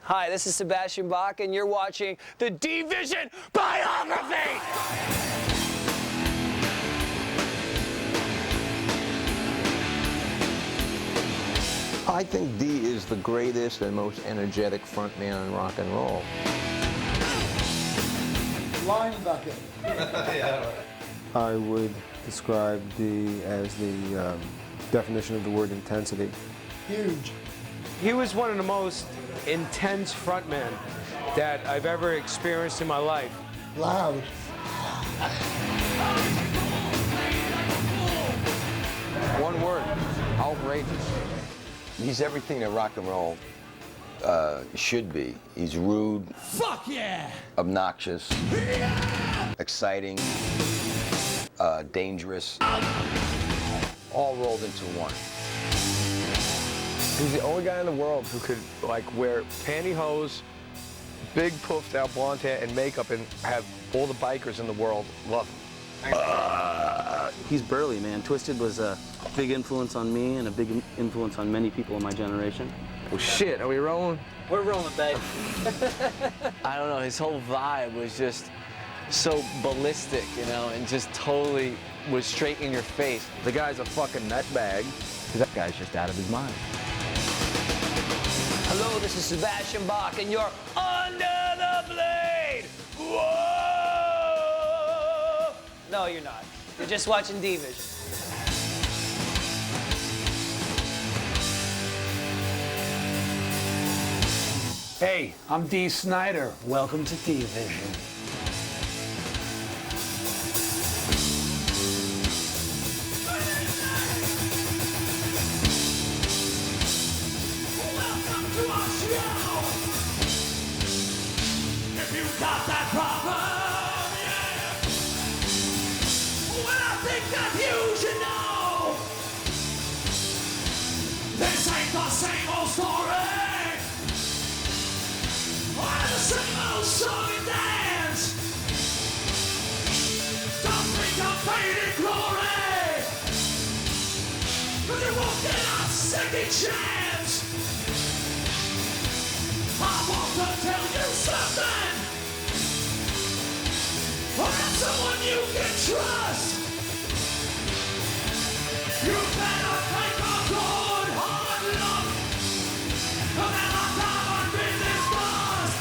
Hi, this is Sebastian Bach, and you're watching the Deevision biography! I think Dee is the greatest and most energetic frontman in rock and roll. Linebacker. Yeah. I would describe Dee as the definition of the word intensity. Huge. He was one of the most intense frontmen that I've ever experienced in my life. Loud. One word, outrageous. He's everything that rock and roll should be. He's rude. Fuck yeah! Obnoxious. Yeah! Exciting. Dangerous. All rolled into one. He's the only guy in the world who could like wear pantyhose, big puffed out blonde hair and makeup and have all the bikers in the world love him. He's burly, man. Twisted was a big influence on me and a big influence on many people in my generation. Well, shit, are we rolling? We're rolling, babe. I don't know, his whole vibe was just so ballistic, you know, and just totally was straight in your face. The guy's a fucking nutbag. That guy's just out of his mind. Hello, this is Sebastian Bach, and you're under the blade! Whoa! No, you're not. You're just watching Deevision. Hey, I'm DEE SNIDER. Welcome to Deevision. Welcome to our show. If you got that problem, yeah. Well, I think that you should know. This ain't the same old story. The same old song and dance. Don't think of faded glory, 'cause you won't get a second chance. I want to tell you something about someone you can trust. You better take a good hard look, 'cause they're locked out on business bus.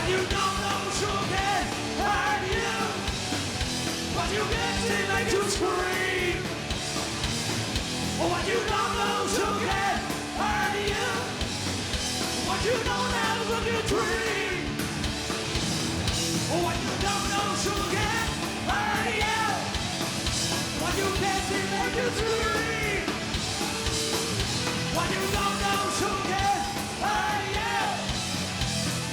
What you don't know sure can hurt you. What you can't see makes you scream. What you don't know sure can hurt you. What you don't have will you dream. What you don't know sure can hurt you. What you can't see makes you scream. What you don't know sure can hurt you.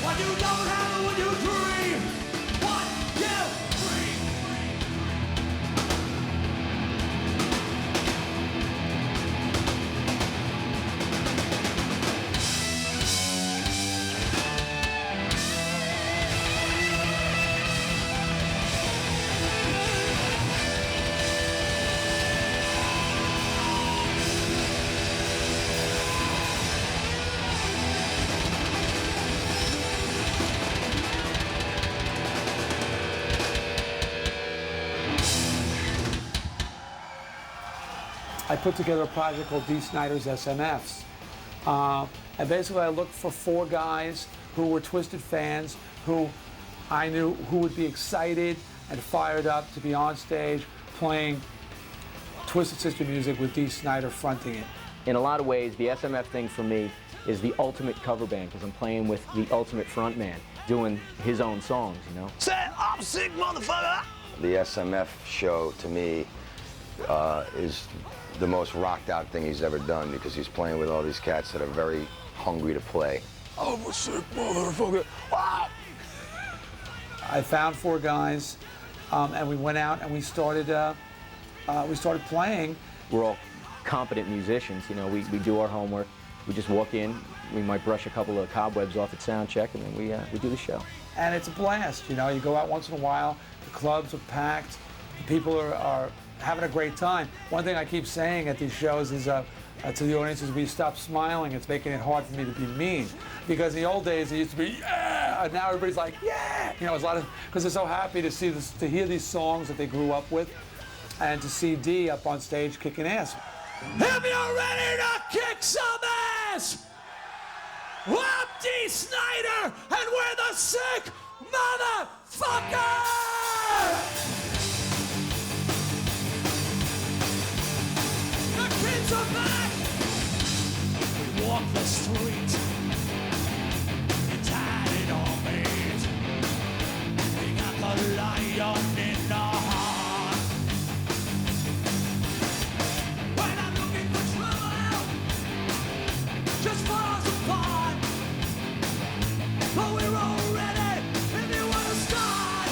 What you don't have will you dream. What you dream. I put together a project called DEE SNIDER's SMFs. And basically I looked for 4 guys who were Twisted fans, who I knew who would be excited and fired up to be on stage playing Twisted Sister music with DEE SNIDER fronting it. In a lot of ways, the SMF thing for me is the ultimate cover band because I'm playing with the ultimate frontman, doing his own songs, you know? Say, I'm sick, motherfucker! The SMF show, to me, is the most rocked out thing he's ever done because he's playing with all these cats that are very hungry to play. I'm a sick motherfucker. Ah! I found 4 guys, and we went out and we started playing. We're all competent musicians, you know, we do our homework. We just walk in, we might brush a couple of cobwebs off at sound check, and then we do the show. And it's a blast, you know, you go out once in a while, the clubs are packed, the people are having a great time. One thing I keep saying at these shows is to the audience is we stop smiling, it's making it hard for me to be mean. Because in the old days it used to be, yeah, and now everybody's like, yeah! You know, it's a lot of, because they're so happy to see this, to hear these songs that they grew up with, and to see Dee up on stage kicking ass. If you're ready to kick some ass, I'm Dee Snider, and we're the sick motherfucker! The kids are back! We walk the street, it's added on beat. We got the lion in our heart. When I'm looking for trouble, just falls apart. But we're all ready if you want to start.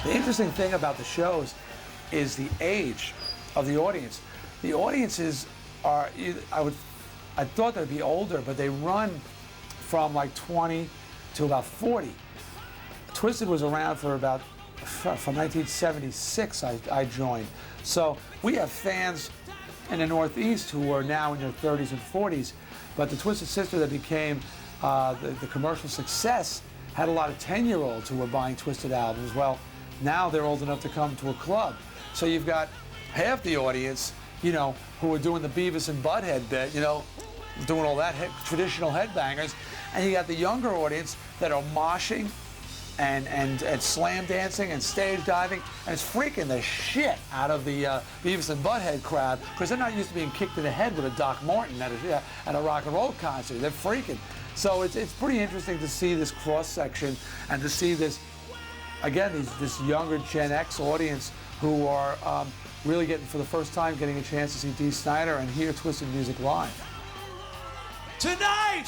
The interesting thing about the shows is the age of the audience. The audiences are, I thought they'd be older, but they run from like 20 to about 40. Twisted was around for about, from 1976 I joined. So we have fans in the Northeast who are now in their 30s and 40s, but the Twisted Sister that became the commercial success had a lot of 10-year-olds who were buying Twisted albums. Well, now they're old enough to come to a club. So you've got half the audience, you know, who are doing the Beavis and Butthead bit, you know, doing all that traditional headbangers, and you got the younger audience that are moshing and slam dancing and stage diving, and it's freaking the shit out of the Beavis and Butthead crowd, because they're not used to being kicked in the head with a Doc Martin at a rock and roll concert. They're freaking. So it's pretty interesting to see this cross section and to see this, again, this younger Gen X audience who are really getting, for the first time, getting a chance to see Dee Snider and hear Twisted music live. Tonight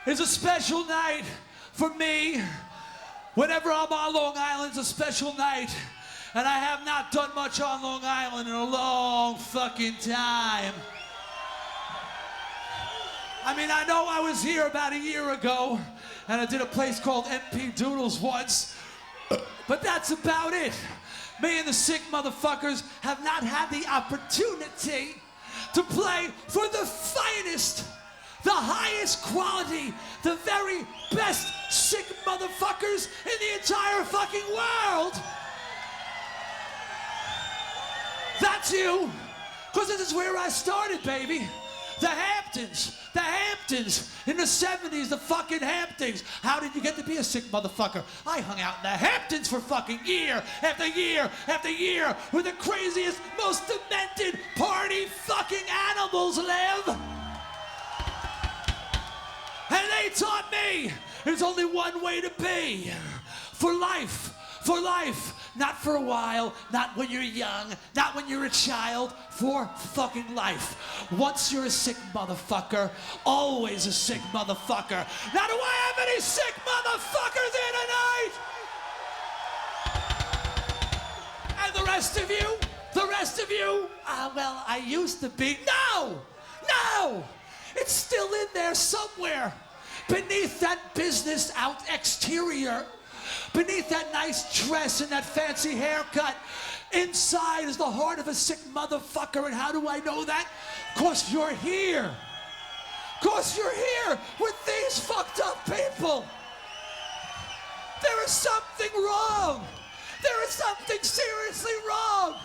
is a special night for me. Whenever I'm on Long Island, it's a special night. And I have not done much on Long Island in a long fucking time. I mean, I know I was here about a year ago, and I did a place called MP Doodles once, but that's about it. Me and the sick motherfuckers have not had the opportunity to play for the finest, the highest quality, the very best sick motherfuckers in the entire fucking world. That's you, because this is where I started, baby. The Hamptons in the 70s, the fucking Hamptons. How did you get to be a sick motherfucker? I hung out in the Hamptons for fucking year after year after year, where the craziest, most demented party fucking animals live. And they taught me there's only one way to be. For life. For life. Not for a while, not when you're young, not when you're a child, for fucking life. Once you're a sick motherfucker, always a sick motherfucker. Now, do I have any sick motherfuckers here tonight? And the rest of you, well, I used to be. No! It's still in there somewhere. Beneath that business out exterior. Beneath that nice dress and that fancy haircut, inside is the heart of a sick motherfucker. And how do I know that? 'Cause you're here. 'Cause you're here with these fucked up people. There is something wrong. There is something seriously wrong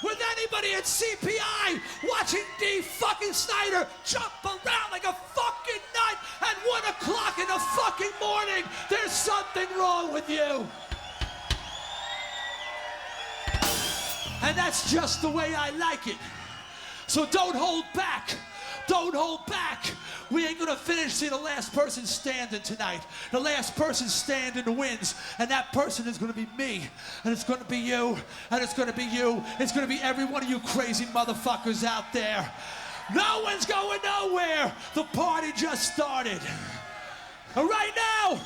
with anybody at CPI watching Dee fucking Snider jump around like a fucking nut at 1 o'clock in the fucking morning. There's something wrong with you. And that's just the way I like it. So don't hold back. Don't hold back. We ain't gonna finish see the last person standing tonight. The last person standing wins, and that person is gonna be me, and it's gonna be you, and it's gonna be you. It's gonna be every one of you crazy motherfuckers out there. No one's going nowhere. The party just started. And right now,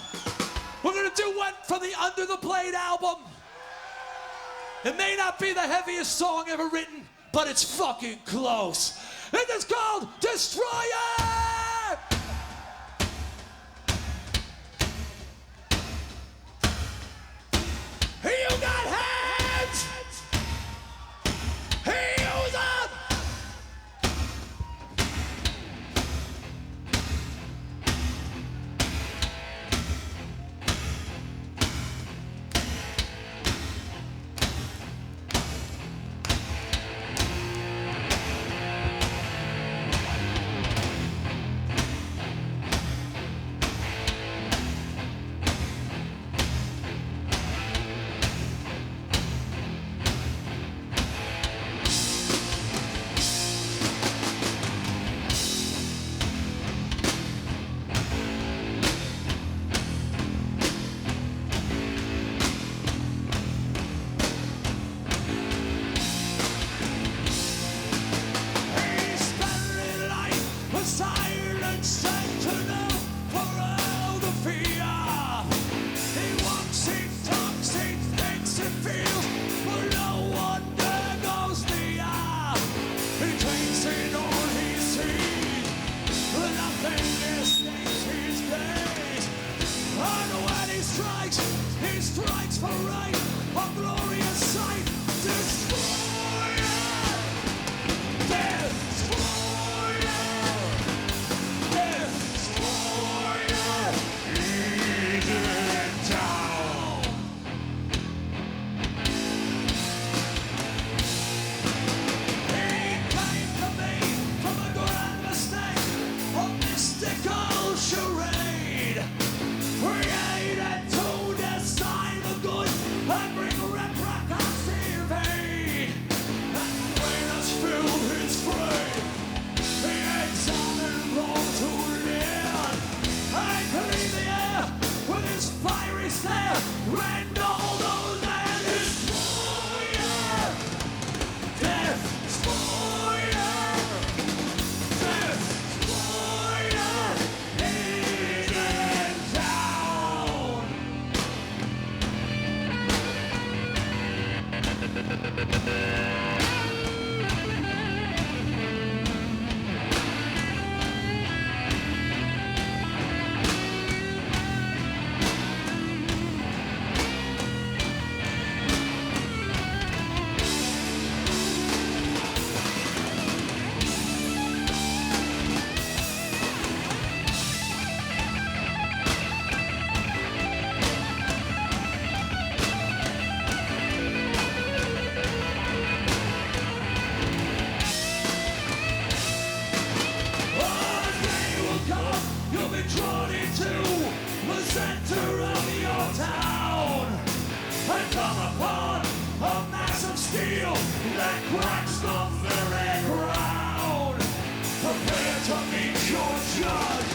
we're gonna do one from the Under the Blade album. It may not be the heaviest song ever written, but it's fucking close. It is called Destroyer! You got hands! Heels up! Silent sentinel for all the fear. He walks in time. he strikes for right, a glorious sight. Destroyer, destroyer, destroyer, he's in town. He came to me from a grand mistake, a mystical charade, created to decide the good and bring repercussions evade. And when us filled his frame, he examined wrong to live, and cleaned the air with his fiery stare, rend all those and destroyer, destroyer, destroyer, he's in town. You'll be drawn into the center of your town and come upon a mass of steel that cracks the very ground. Prepare to meet your judge.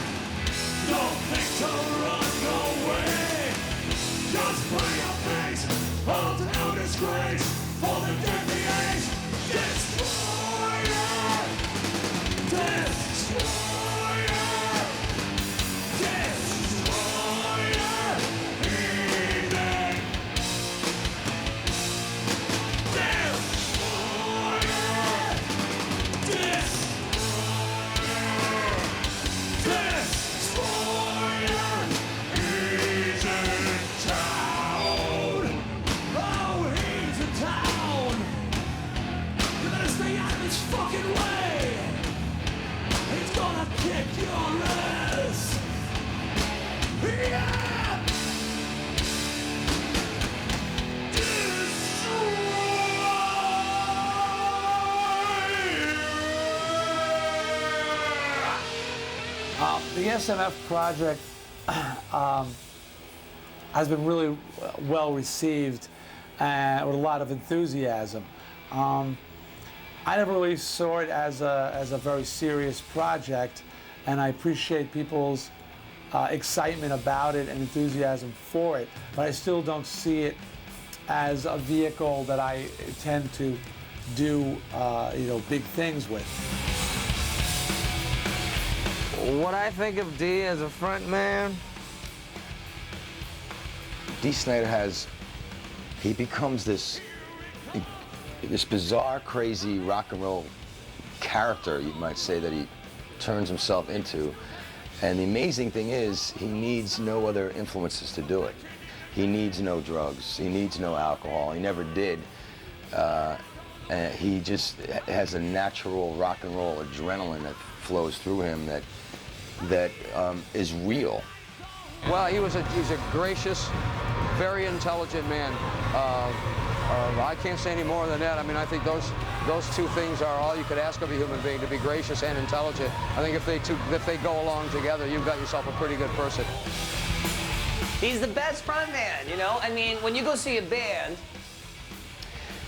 Don't think to run away. Just bring your face up to no disgrace for the deadly age. Destroyer! Destroyer! The SMF project has been really well received and with a lot of enthusiasm. I never really saw it as a very serious project, and I appreciate people's excitement about it and enthusiasm for it, but I still don't see it as a vehicle that I tend to do big things with. What I think of Dee as a front man, Dee Snider he becomes this bizarre, crazy rock and roll character, you might say, that he turns himself into. And the amazing thing is, he needs no other influences to do it. He needs no drugs. He needs no alcohol. He never did. And he just has a natural rock and roll adrenaline that flows through him that is real. Well, he's a gracious, very intelligent man. I can't say any more than that. I mean, I think those two things are all you could ask of a human being, to be gracious and intelligent. I think if they go along together, you've got yourself a pretty good person. He's the best front man, you know? I mean, when you go see a band,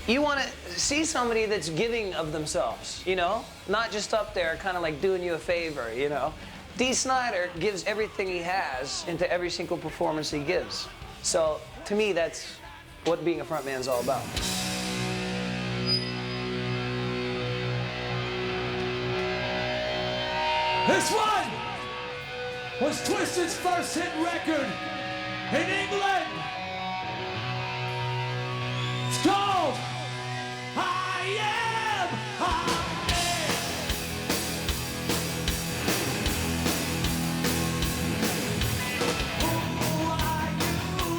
you want to see somebody that's giving of themselves, you know? Not just up there kind of like doing you a favor, you know? Dee Snider gives everything he has into every single performance he gives. So, to me, that's what being a front man's all about. This one was Twisted's first hit record in England. It's called I Am. Who are you?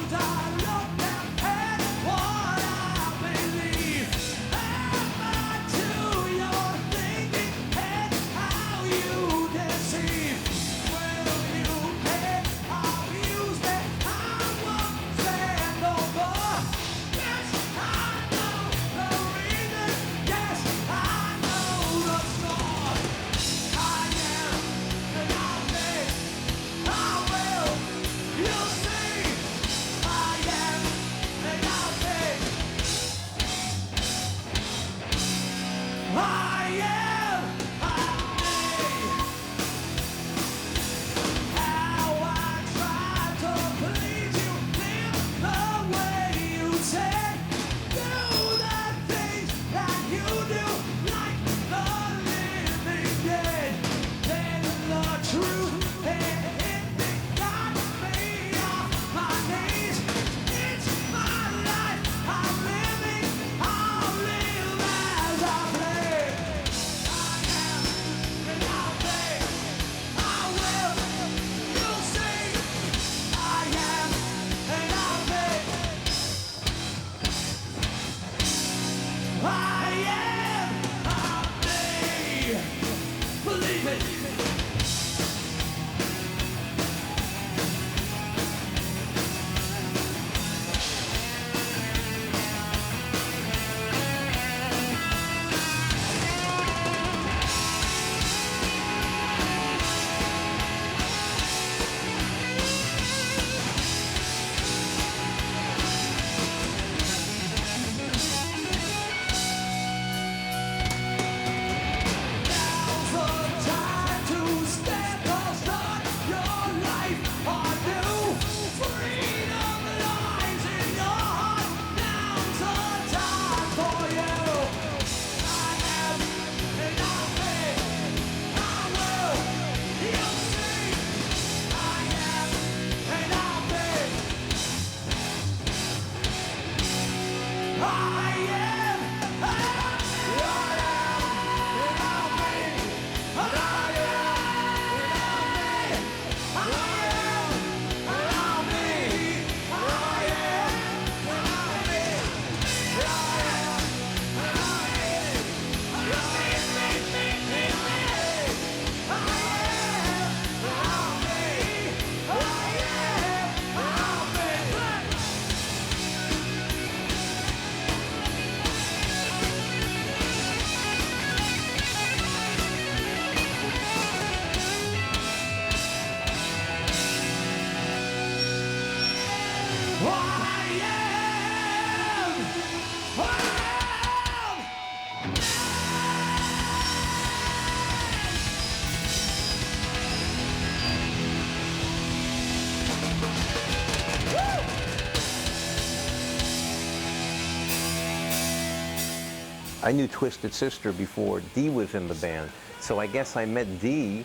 I knew Twisted Sister before Dee was in the band. So I guess I met Dee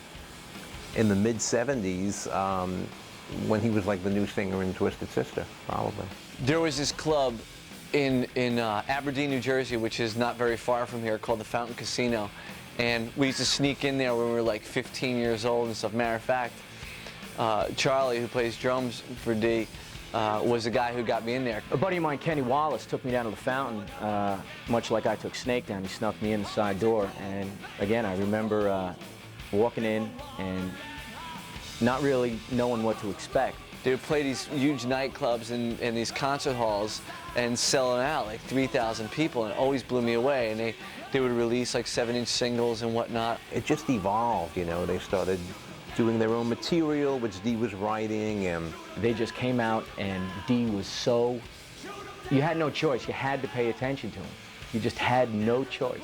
in the mid-'70s when he was like the new singer in Twisted Sister, probably. There was this club in Aberdeen, New Jersey, which is not very far from here, called the Fountain Casino. And we used to sneak in there when we were like 15 years old and stuff. Matter of fact, Charlie, who plays drums for Dee, was the guy who got me in there. A buddy of mine, Kenny Wallace, took me down to the Fountain, much like I took Snake down. He snuck me in the side door. And again, I remember walking in and not really knowing what to expect. They would play these huge nightclubs and these concert halls and selling out like 3,000 people, and it always blew me away. And they would release like 7-inch singles and whatnot. It just evolved, you know. They started doing their own material, which Dee was writing, and they just came out, and Dee was so, you had no choice. You had to pay attention to him. You just had no choice.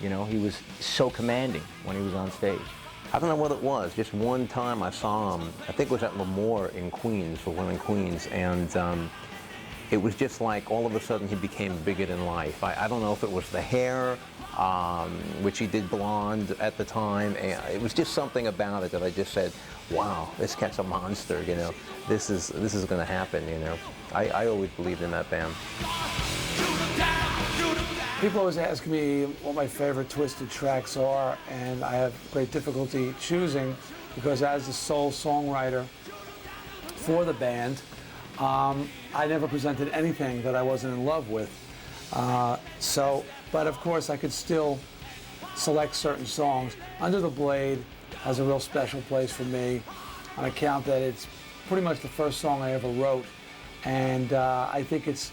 You know, he was so commanding when he was on stage. I don't know what it was. Just one time I saw him, I think it was at Lemoore in Queens, for one in Queens, and it was just like all of a sudden he became bigger than life. I don't know if it was the hair, which he did blonde at the time. And it was just something about it that I just said, wow, this cat's a monster, you know. This is going to happen, you know. I always believed in that band. People always ask me what my favorite Twisted tracks are, and I have great difficulty choosing because as the sole songwriter for the band, I never presented anything that I wasn't in love with. But of course I could still select certain songs. Under the Blade has a real special place for me on account that it's pretty much the first song I ever wrote. And I think it's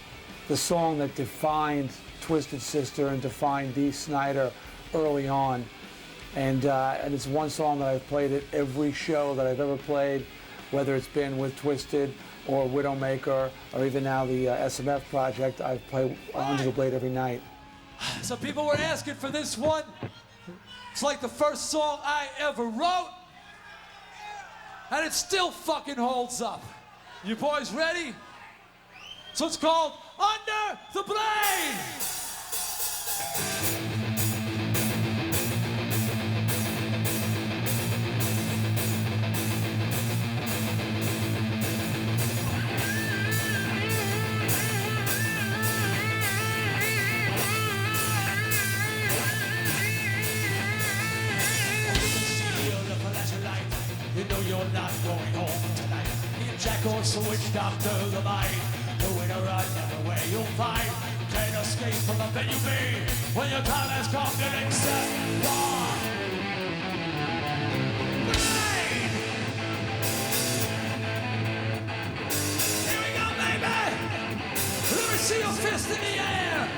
the song that defined Twisted Sister and defined Dee Snider early on. And it's one song that I've played at every show that I've ever played, whether it's been with Twisted or Widowmaker, or even now the SMF project. I've played Under the Blade every night. So people were asking for this one. It's like the first song I ever wrote, and it still fucking holds up. You boys ready? So it's called Under the Blade. You know you're not going home tonight. Jack or switch doctor the mind. The winner run everywhere you'll find. Can't escape from the bed you be. When your time has come to accept war. Blade! Here we go, baby! Let me see your fist in the air!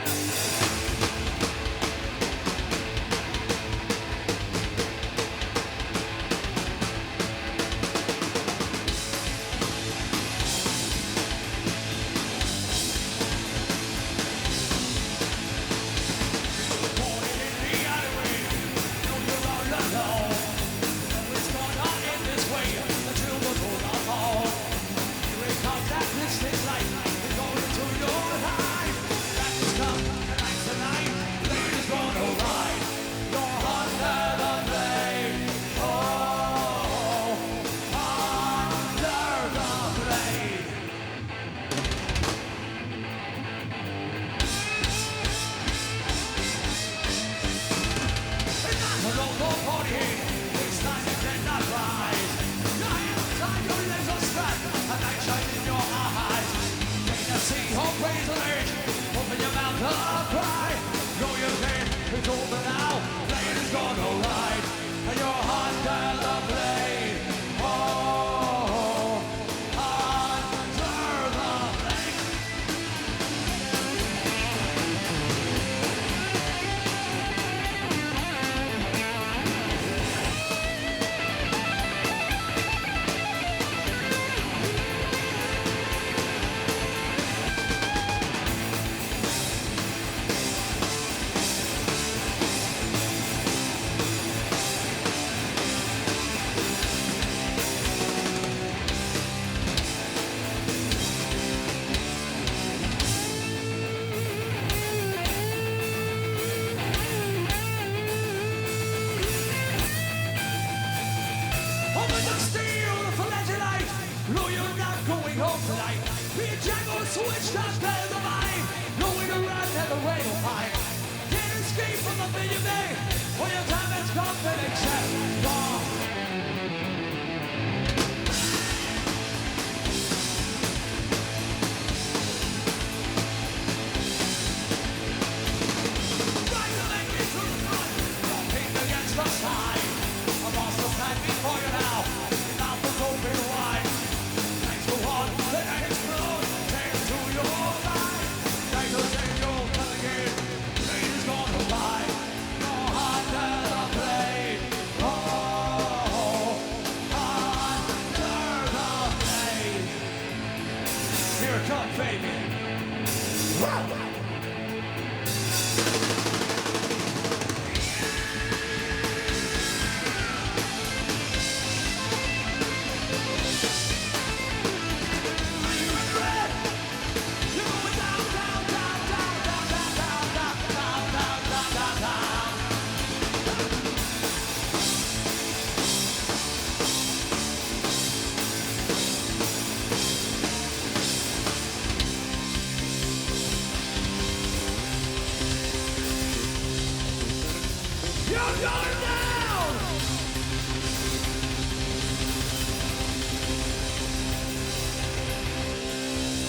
That the steel, the flagellite. No, you're not going home tonight. Be a jungle switch, not better than mine. No way to run, never way to find. Can't escape from the thing you made. When your time has come, then accept. Gone.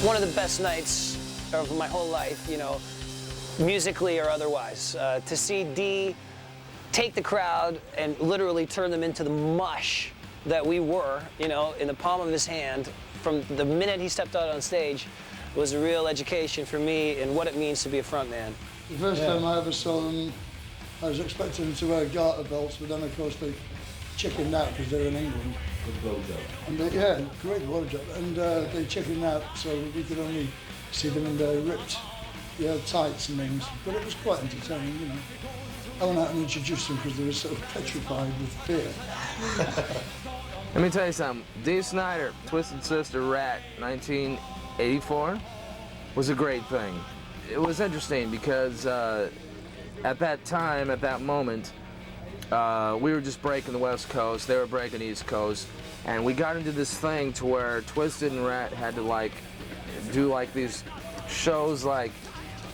One of the best nights of my whole life, you know, musically or otherwise. To see Dee take the crowd and literally turn them into the mush that we were, you know, in the palm of his hand from the minute he stepped out on stage was a real education for me in what it means to be a front man. The first time I ever saw them, I was expecting them to wear garter belts, but then of course they chickened out because they're in England. Good blowjob. And they, yeah, great blowjob. And they chickened out, so we could only see them in their ripped, tights and things. But it was quite entertaining, you know. I went out and introduced them because they were sort of petrified with fear. Let me tell you something. DEE SNIDER, Twisted Sister Rat, 1984, was a great thing. It was interesting because at that time, at that moment, we were just breaking the West Coast, they were breaking East Coast, and we got into this thing to where Twisted and Rat had to do these shows like,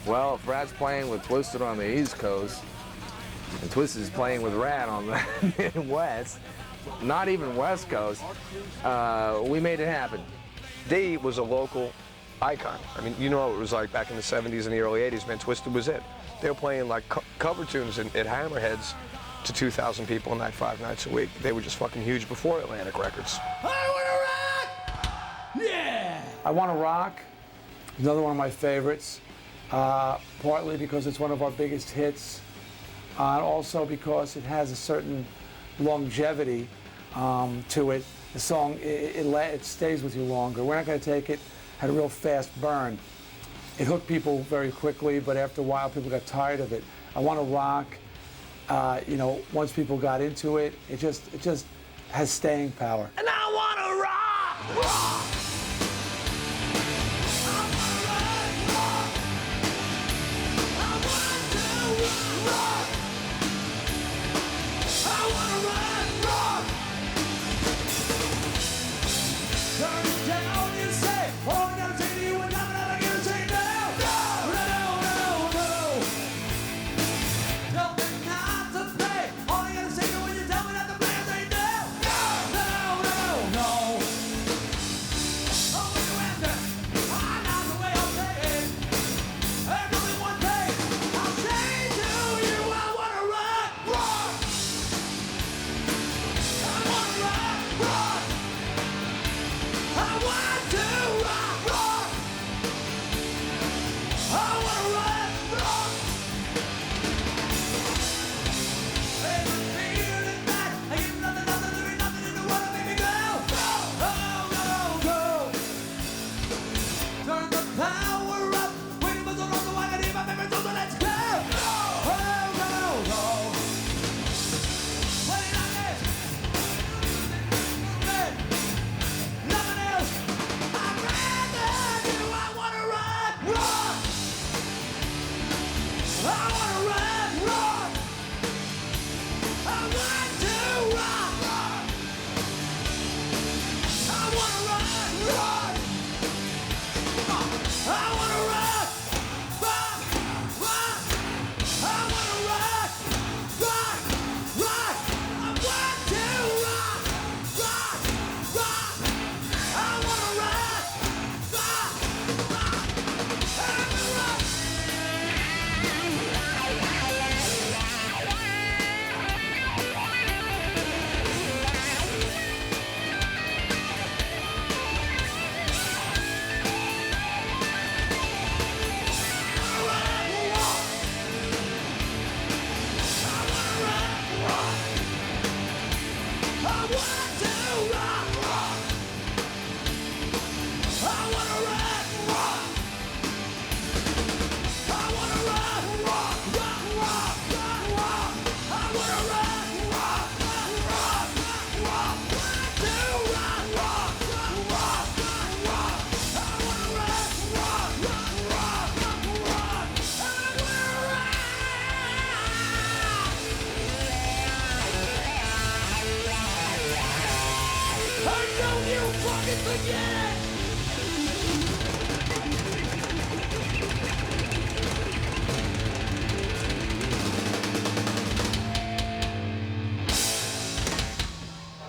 well, if Rat's playing with Twisted on the East Coast, and Twisted's playing with Rat on the Midwest, not even West Coast, we made it happen. Dee was a local icon. I mean, you know what it was like back in the 70s and the early 80s, man. Twisted was it. They were playing like cover tunes at Hammerheads to 2,000 people a night, 5 nights a week. They were just fucking huge before Atlantic Records. I wanna rock! Yeah! I Wanna Rock, another one of my favorites, partly because it's one of our biggest hits, and also because it has a certain longevity to it. The song, it stays with you longer. We're Not Gonna Take It had a real fast burn. It hooked people very quickly, but after a while, people got tired of it. I Wanna Rock, once people got into it, it just has staying power. And I wanna rock! Rock!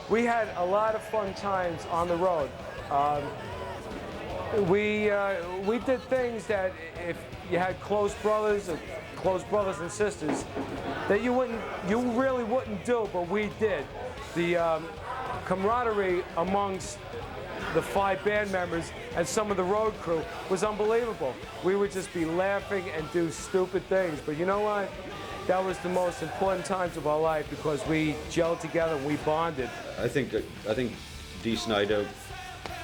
We had a lot of fun times on the road. We did things that if you had close brothers and sisters that you really wouldn't do, but we did. The camaraderie amongst the 5 band members and some of the road crew was unbelievable. We would just be laughing and do stupid things, but you know what? That was the most important times of our life because we gelled together and we bonded. I think DEE SNIDER,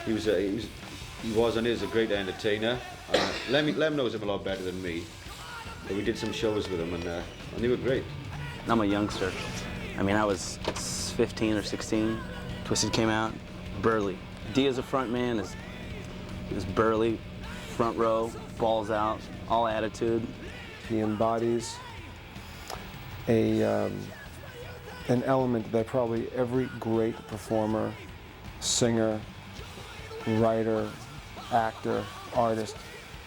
he was and is a great entertainer. Lem knows him a lot better than me, but we did some shows with him and they were great. I'm a youngster. I mean, I was 15 or 16. Twisted came out, burly. Dee as a front man is burly, front row, balls out, all attitude. He embodies an element that probably every great performer, singer, writer, actor, artist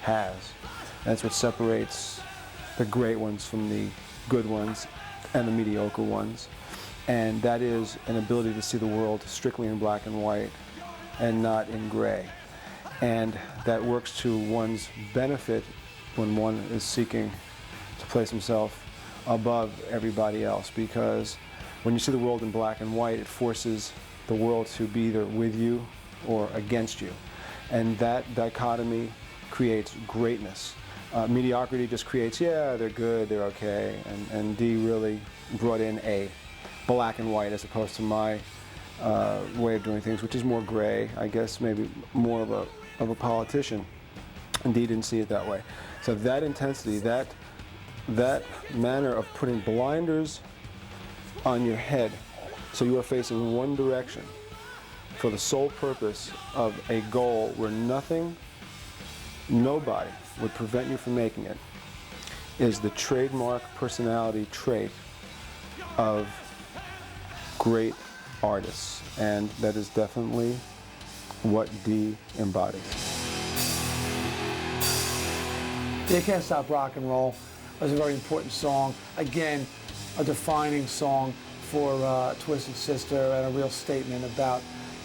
has. That's what separates the great ones from the good ones and the mediocre ones. And that is an ability to see the world strictly in black and white and not in gray. And that works to one's benefit when one is seeking to place himself above everybody else, because when you see the world in black and white, it forces the world to be either with you or against you. And that dichotomy creates greatness. Mediocrity just creates, yeah, they're good, they're okay, and Dee really brought in a black and white as opposed to my way of doing things, which is more gray, I guess, maybe more of a politician. And Dee didn't see it that way. So that intensity, that manner of putting blinders on your head so you are facing one direction for the sole purpose of a goal where nobody would prevent you from making it, is the trademark personality trait of great artists, and that is definitely what Dee embodies. You Can't Stop Rock and Roll was a very important song. Again, a defining song for Twisted Sister and a real statement about,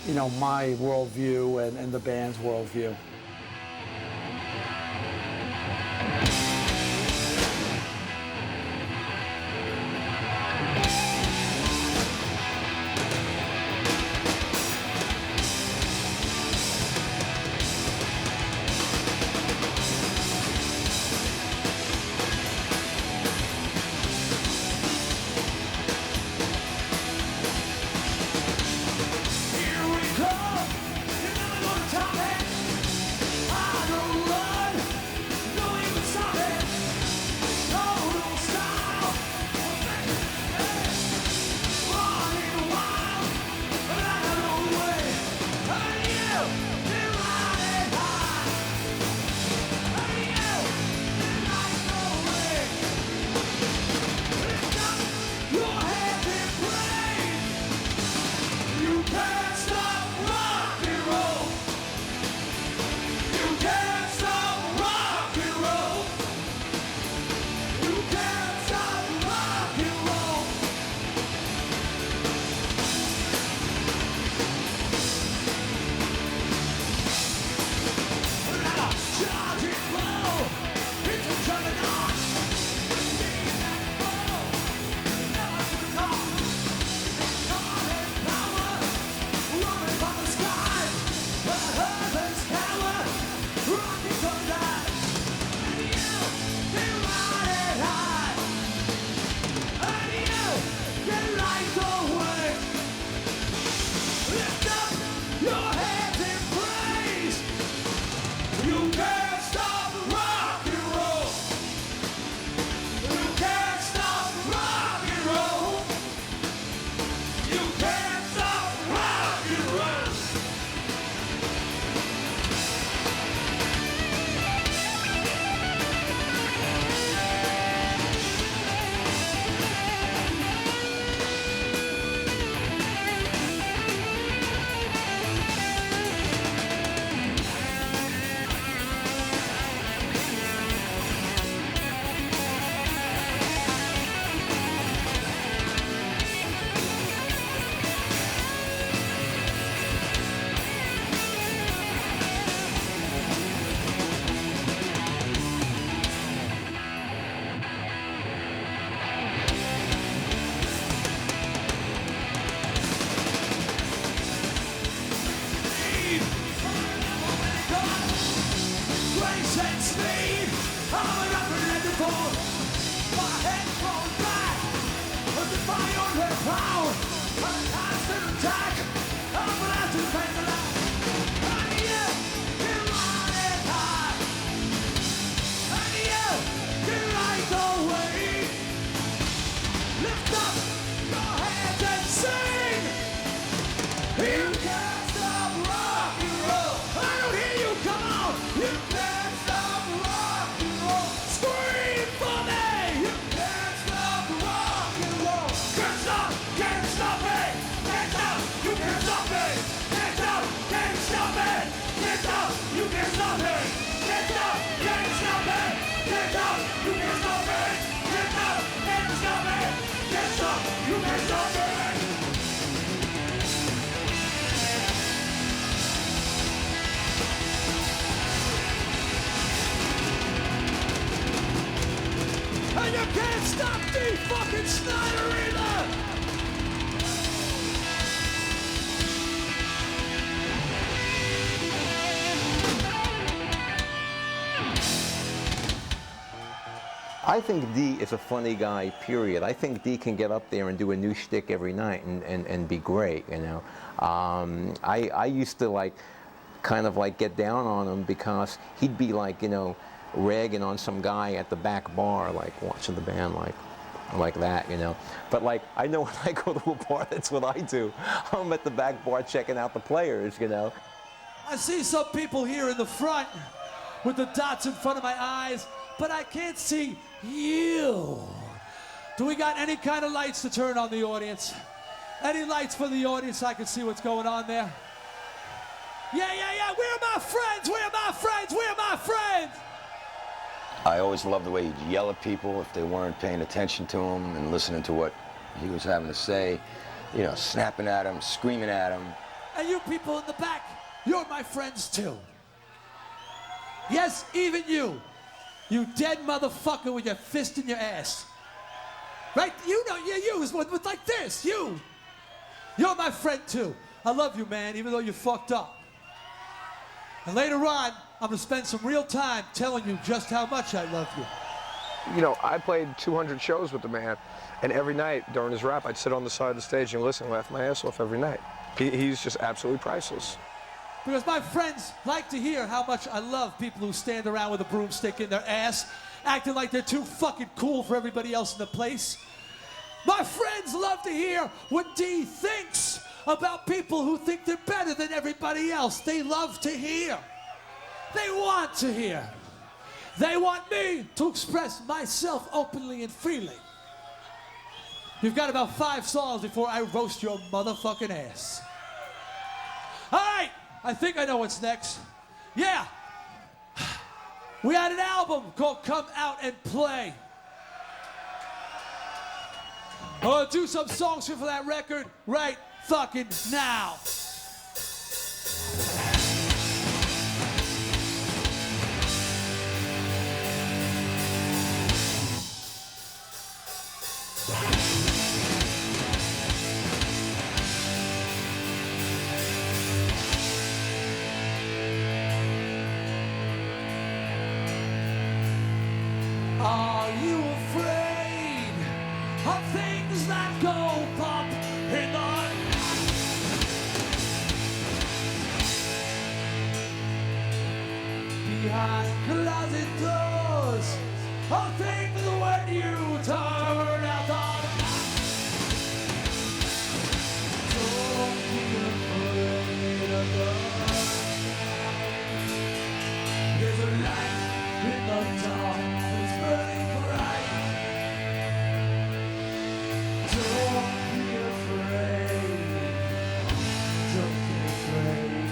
you know, my worldview and the band's worldview. Here we come, you're never gonna top it. your hands in praise. You can't stop rock and roll. You can't stop rock and roll. You can't stop rock and roll. Grace and speed, I'm up and ready for my head thrown back, under my own power, a constant attack, I'm gonna have to face the light, and you ride high, and you light the way, lift up your hands and sing, you can't stop rock and roll, I don't hear you, come on, you can't stop rock and roll. Scream for me! You can't stop rock and roll. Can't stop me! Can't stop! You can't stop me! Can't stop! Can't stop! You can't stop me! Can't stop! Can't stop me! Can't stop! You can't stop me! Can't stop! Can't stop me! Can't stop! You can't stop me! And you can't stop Dee fucking Snider either! I think Dee is a funny guy, period. I think Dee can get up there and do a new shtick every night and be great, you know. I used to kind of get down on him because he'd be ragging on some guy at the back bar, watching the band like that, you know. But I know when I go to a bar, that's what I do. I'm at the back bar checking out the players, you know. I see some people here in the front with the dots in front of my eyes, but I can't see you. Do we got any kind of lights to turn on the audience? Any lights for the audience so I can see what's going on there? Yeah. Where are my friends? Where are my friends? Where are my friends? I always loved the way he'd yell at people if they weren't paying attention to him and listening to what he was having to say. You know, snapping at him, screaming at him. And you people in the back, you're my friends too. Yes, even you. You dead motherfucker with your fist in your ass. Right? You know, yeah, you was with like this, you. You're my friend too. I love you, man, even though you fucked up. And later on, I'm gonna spend some real time telling you just how much I love you. You know, I played 200 shows with the man, and every night during his rap, I'd sit on the side of the stage and listen and laugh my ass off every night. He's just absolutely priceless. Because my friends like to hear how much I love people who stand around with a broomstick in their ass, acting like they're too fucking cool for everybody else in the place. My friends love to hear what Dee thinks about people who think they're better than everybody else. They love to hear. They want to hear. They want me to express myself openly and freely. You've got about 5 songs before I roast your motherfucking ass. All right, I think I know what's next. Yeah. We had an album called Come Out and Play. I'm gonna do some songs here for that record right fucking now. Are you afraid of things that go bump in the behind closet doors. I'll think for the when you turn out the light. Don't be afraid of the dark. There's a light in the dark that's burning bright. Don't be afraid. Don't be afraid.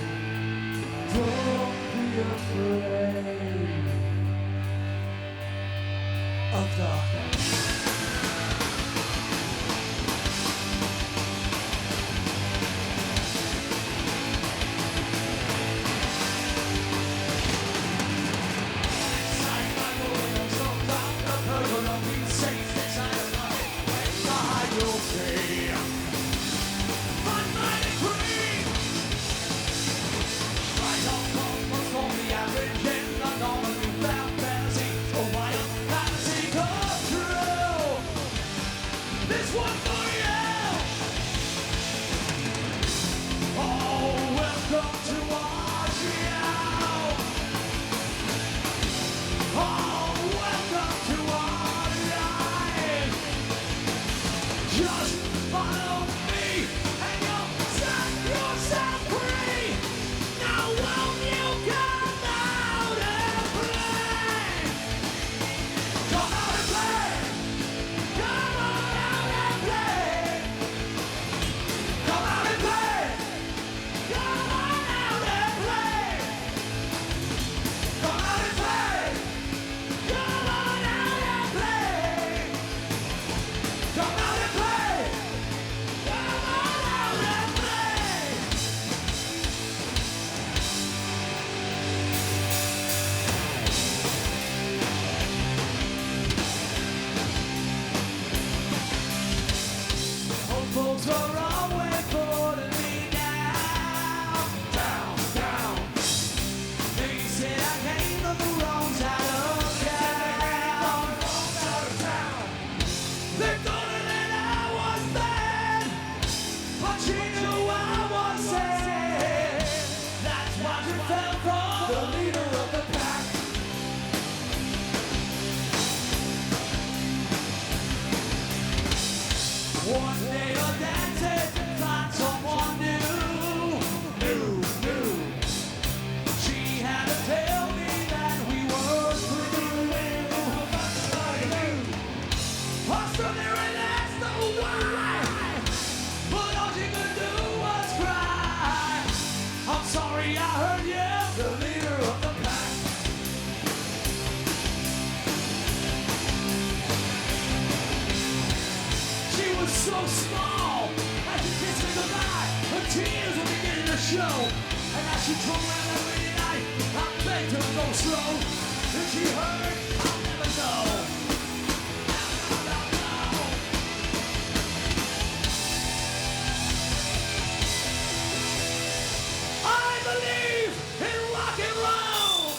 Don't be afraid of darkness. This one for you! Oh, welcome to Montreal! Oh, welcome to our life! Just follow me and you'll set yourself free! Now won't you come out and play? Come out and play! Come on out and play! Come out and play! Come on out and play! Come out and play! Come on out and play! Come out and play! Come on out and play! Old folks are always putting me down, down, down. They said I came from the wrong side of town. They thought that I was bad, but she knew I was sad. That's why she fell from the leader of the pack. One day a dancer find someone new. She had to tell me that we were through. I stood there and asked her why, but all she could do was cry. I'm sorry I hurt you, the leader of the pack. She was so small, as she kissed me goodbye, her tears were beginning to show. And as she drove around every night, I begged her to go slow. If she heard, I'll never know. I believe in rock and roll.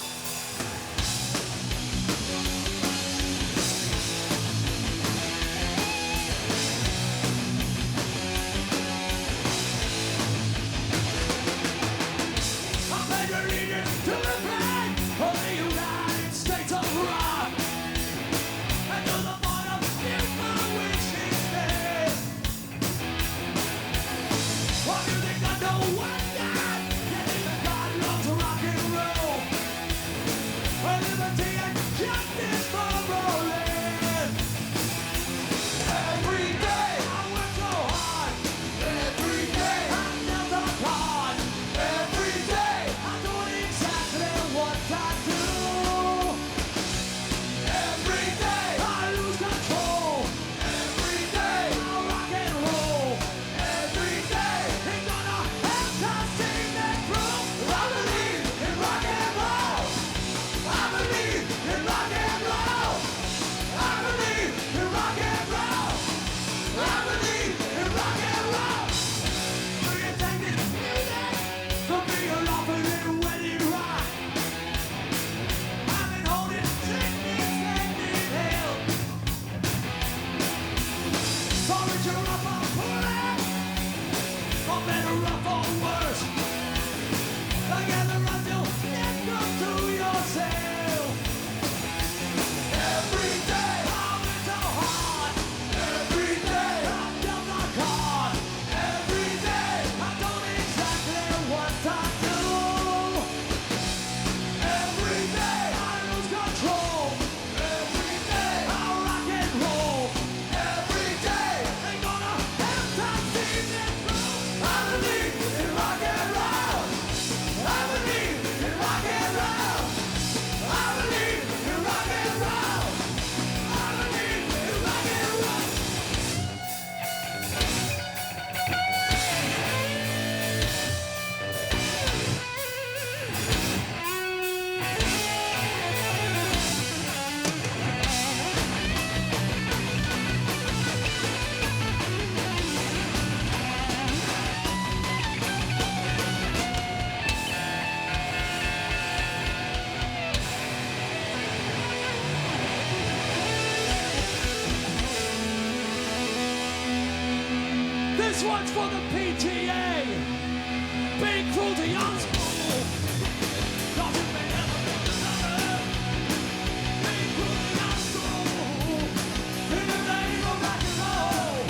I pledge allegiance to the flag of the United States of Rock, and to the bottom in my wishing stand. Why do you think I know one God? Yeah, the God loves rock and roll. This one's for the PTA. Being cruelty on school. Nothing may ever be another. Being cruelty on school. In the name of rock and roll.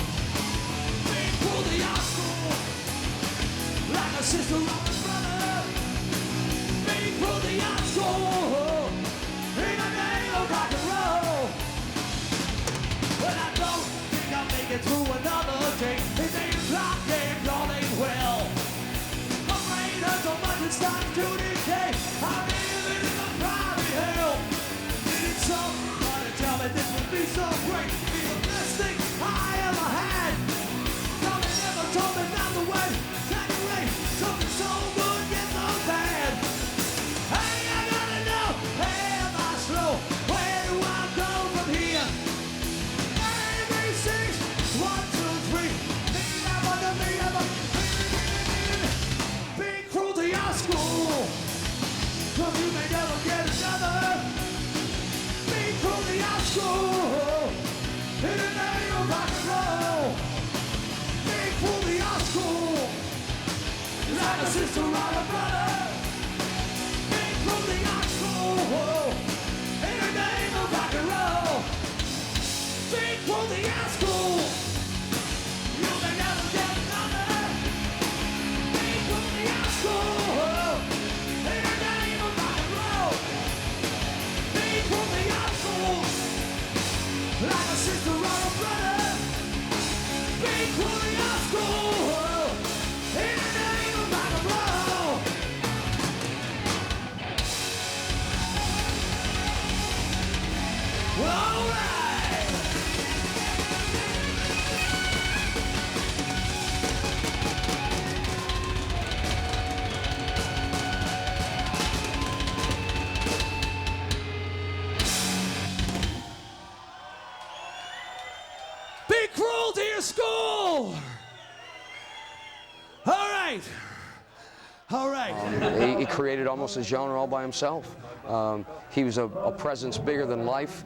Being cruelty on school. Like a sister or a brother. Being cruelty on school. In the name of rock and roll. Well, I don't think I'll make it through another day. It ain't block game, y'all ain't well. My brain hurts so much it's starting to decay. I'm living in a private hell. Needed somebody to tell me this would be so great. Be the best thing I ever had. Nobody ever told me not to wait. Saturate something so good gets so bad. Hey, I gotta know. Hey, am I slow? Where do I go from here? ABC, 1, 2, 3. Being cruel to your school, 'cause you may never get another. Being cruel to your school, in the name of rock and roll. Being cruel to your school, like a sister or a brother. Being cruel to your school, in the name of rock and roll. Being cruel to your school, you may never get another. Being cruel to your school, in the name of rock and roll. Being cruel to your school, like a sister or a brother. Being cruel to your school, in the name of rock and roll. All right. Be cruel to your school. All right. All right. He created almost a genre all by himself. He was a presence bigger than life.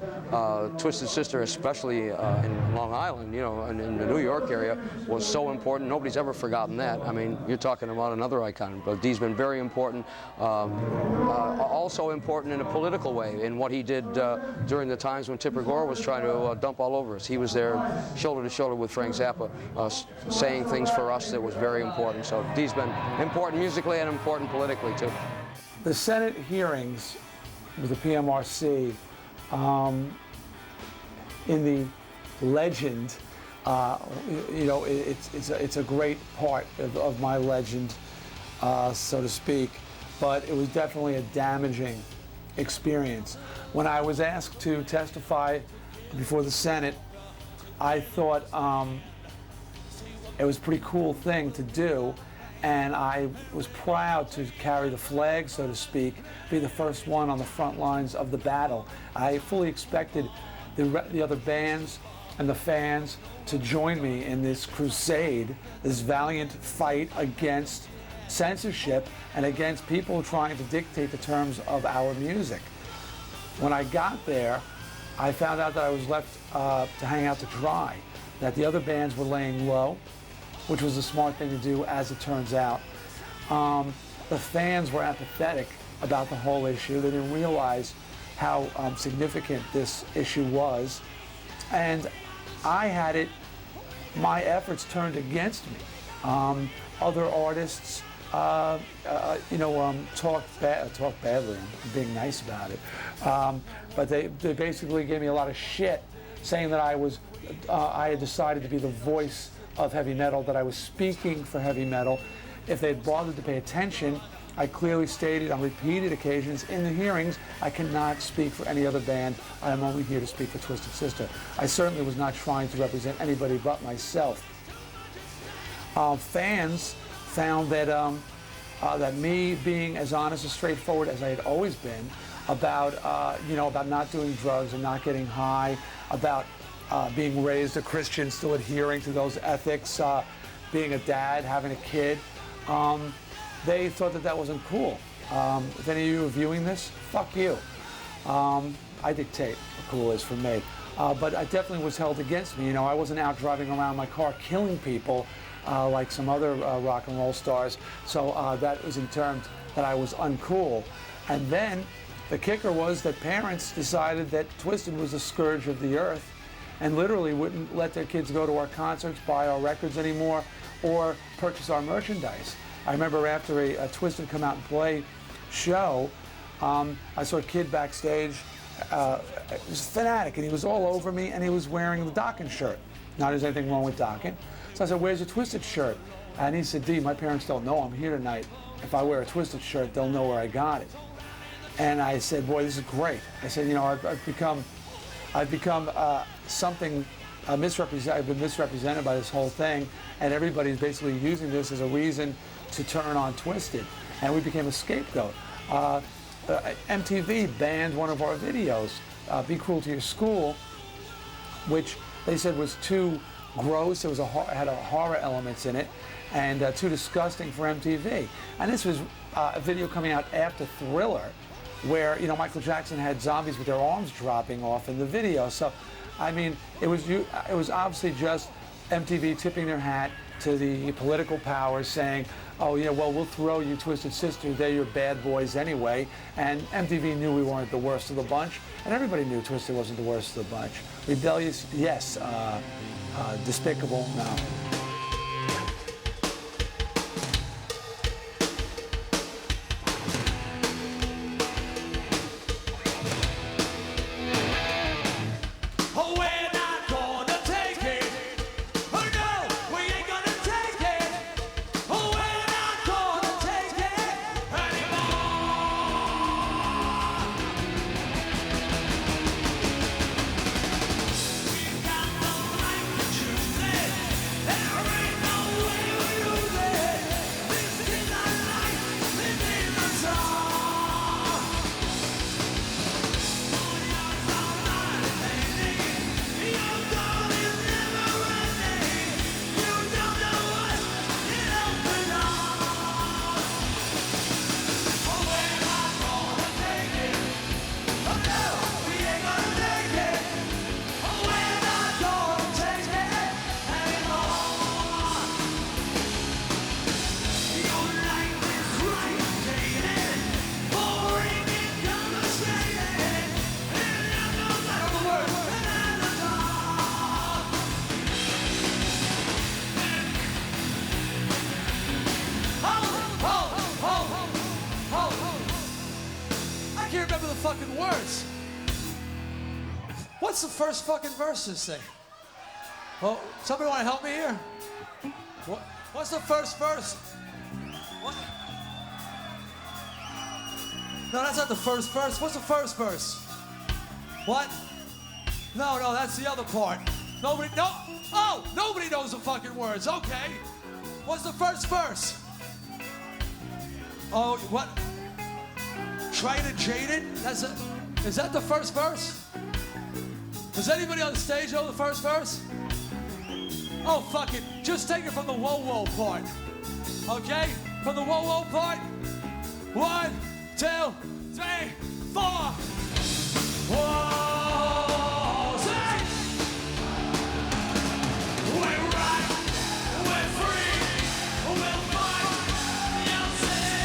Twisted Sister, especially in Long Island, you know, and in the New York area, was so important. Nobody's ever forgotten that. I mean, you're talking about another icon, but Dee's been very important. Also important in a political way, in what he did during the times when Tipper Gore was trying to dump all over us. He was there shoulder to shoulder with Frank Zappa, saying things for us that was very important. So Dee's been important musically and important politically, too. The Senate hearings with the PMRC, in the legend, you know, it's a great part of my legend, so to speak, but it was definitely a damaging experience. When I was asked to testify before the Senate, I thought it was a pretty cool thing to do, and I was proud to carry the flag, so to speak, be the first one on the front lines of the battle. I fully expected the other bands and the fans to join me in this crusade, this valiant fight against censorship and against people trying to dictate the terms of our music. When I got there, I found out that I was left to hang out to dry, that the other bands were laying low, which was a smart thing to do, as it turns out. The fans were apathetic about the whole issue. They didn't realize how significant this issue was. And I had it, my efforts turned against me. Other artists, you know, talked badly, I'm being nice about it. But they basically gave me a lot of shit, saying that I had decided to be the voice of heavy metal, that I was speaking for heavy metal. If they'd bothered to pay attention, I clearly stated on repeated occasions in the hearings, I cannot speak for any other band. I am only here to speak for Twisted Sister. I certainly was not trying to represent anybody but myself. Fans found that that me being as honest and straightforward as I had always been about, you know, about not doing drugs and not getting high, about being raised a Christian, still adhering to those ethics, being a dad, having a kid. They thought that that wasn't cool. If any of you are viewing this, fuck you. I dictate what cool is for me. But I definitely was held against me. You know, I wasn't out driving around my car killing people like some other rock and roll stars. So that was in terms that I was uncool. And then the kicker was that parents decided that Twisted was a scourge of the earth and literally wouldn't let their kids go to our concerts, buy our records anymore, or purchase our merchandise. I remember after a Twisted Come Out and Play show, I saw a kid backstage. He was a fanatic, and he was all over me, and he was wearing the Dokken shirt. Now, there's anything wrong with Dokken. So I said, "Where's your Twisted shirt?" And he said, "D, my parents don't know I'm here tonight. If I wear a Twisted shirt, they'll know where I got it." And I said, "Boy, this is great." I said, "You know, I've become something misrepresented. I've been misrepresented by this whole thing, and everybody's basically using this as a reason to turn on Twisted." And we became a scapegoat. MTV banned one of our videos, "Be Cruel to Your School," which they said was too gross. It was had horror elements in it, and too disgusting for MTV. And this was a video coming out after Thriller, where Michael Jackson had zombies with their arms dropping off in the video. So, I mean, it was obviously just MTV tipping their hat to the political powers, saying, "Oh, well, we'll throw you Twisted Sister. They're your bad boys anyway." And MTV knew we weren't the worst of the bunch, and everybody knew Twisted wasn't the worst of the bunch. Rebellious, yes. Despicable, no. Fucking words. What's the first fucking verse this thing? Well, somebody want to help me here? What's the first verse? What? No, that's not the first verse. What's the first verse? What? No, that's the other part. Nobody knows the fucking words. Okay. What's the first verse? Oh, what? Tried and jaded? Is that the first verse? Does anybody on the stage know the first verse? Oh, fuck it. Just take it from the whoa whoa part. Okay? From the whoa whoa part. 1, 2, 3, 4. Whoa, say. We're right. We're free. We'll fight. You'll see.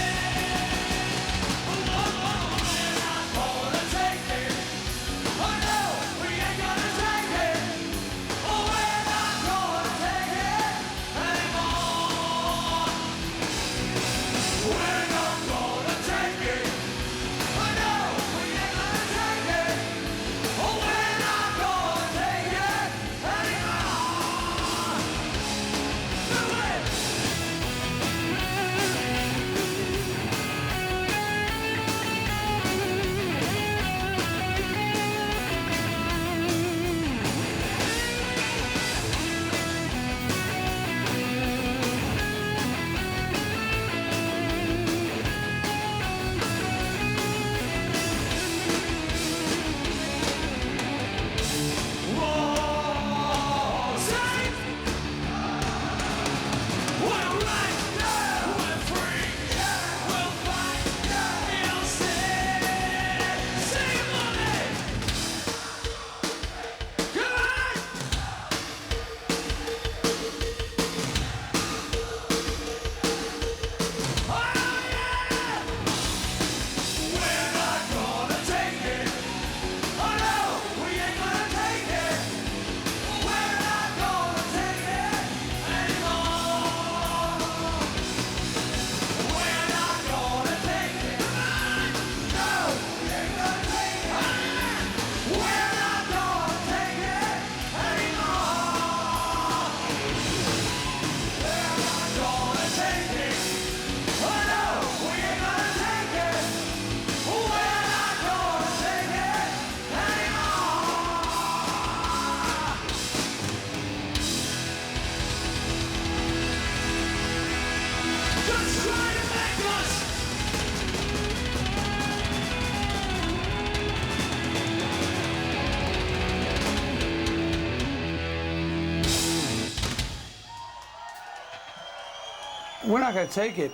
We're not going to take it.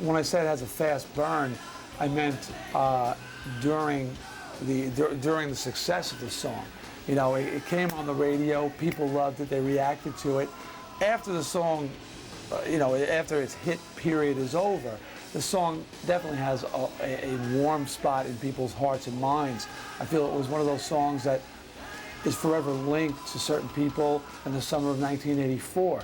When I said it has a fast burn, I meant during the success of the song. You know, it came on the radio, people loved it, they reacted to it. After the song, you know, after its hit period is over, the song definitely has a warm spot in people's hearts and minds. I feel it was one of those songs that is forever linked to certain people in the summer of 1984.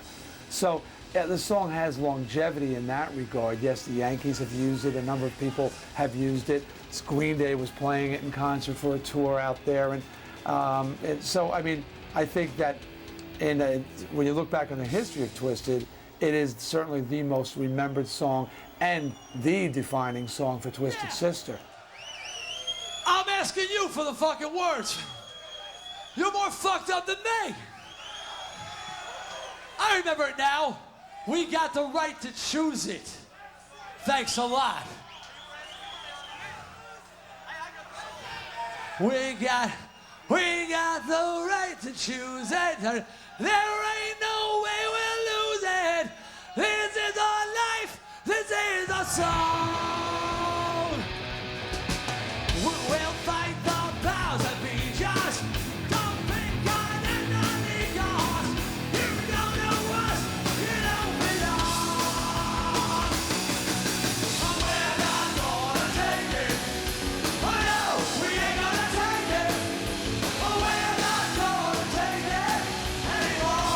So yeah, the song has longevity in that regard. Yes, the Yankees have used it, a number of people have used it. Green Day was playing it in concert for a tour out there. And so, I mean, I think that when you look back on the history of Twisted, it is certainly the most remembered song and the defining song for Twisted Sister. I'm asking you for the fucking words. You're more fucked up than me. I remember it now. We got the right to choose it. Thanks a lot. We got the right to choose it. There ain't no way we'll lose it. This is our life. This is our song. We'll fight the powers that be. Just don't be kind and not because you don't know us. You don't belong. We're not gonna take it. Oh no, we ain't gonna take it. We're not gonna take it anymore.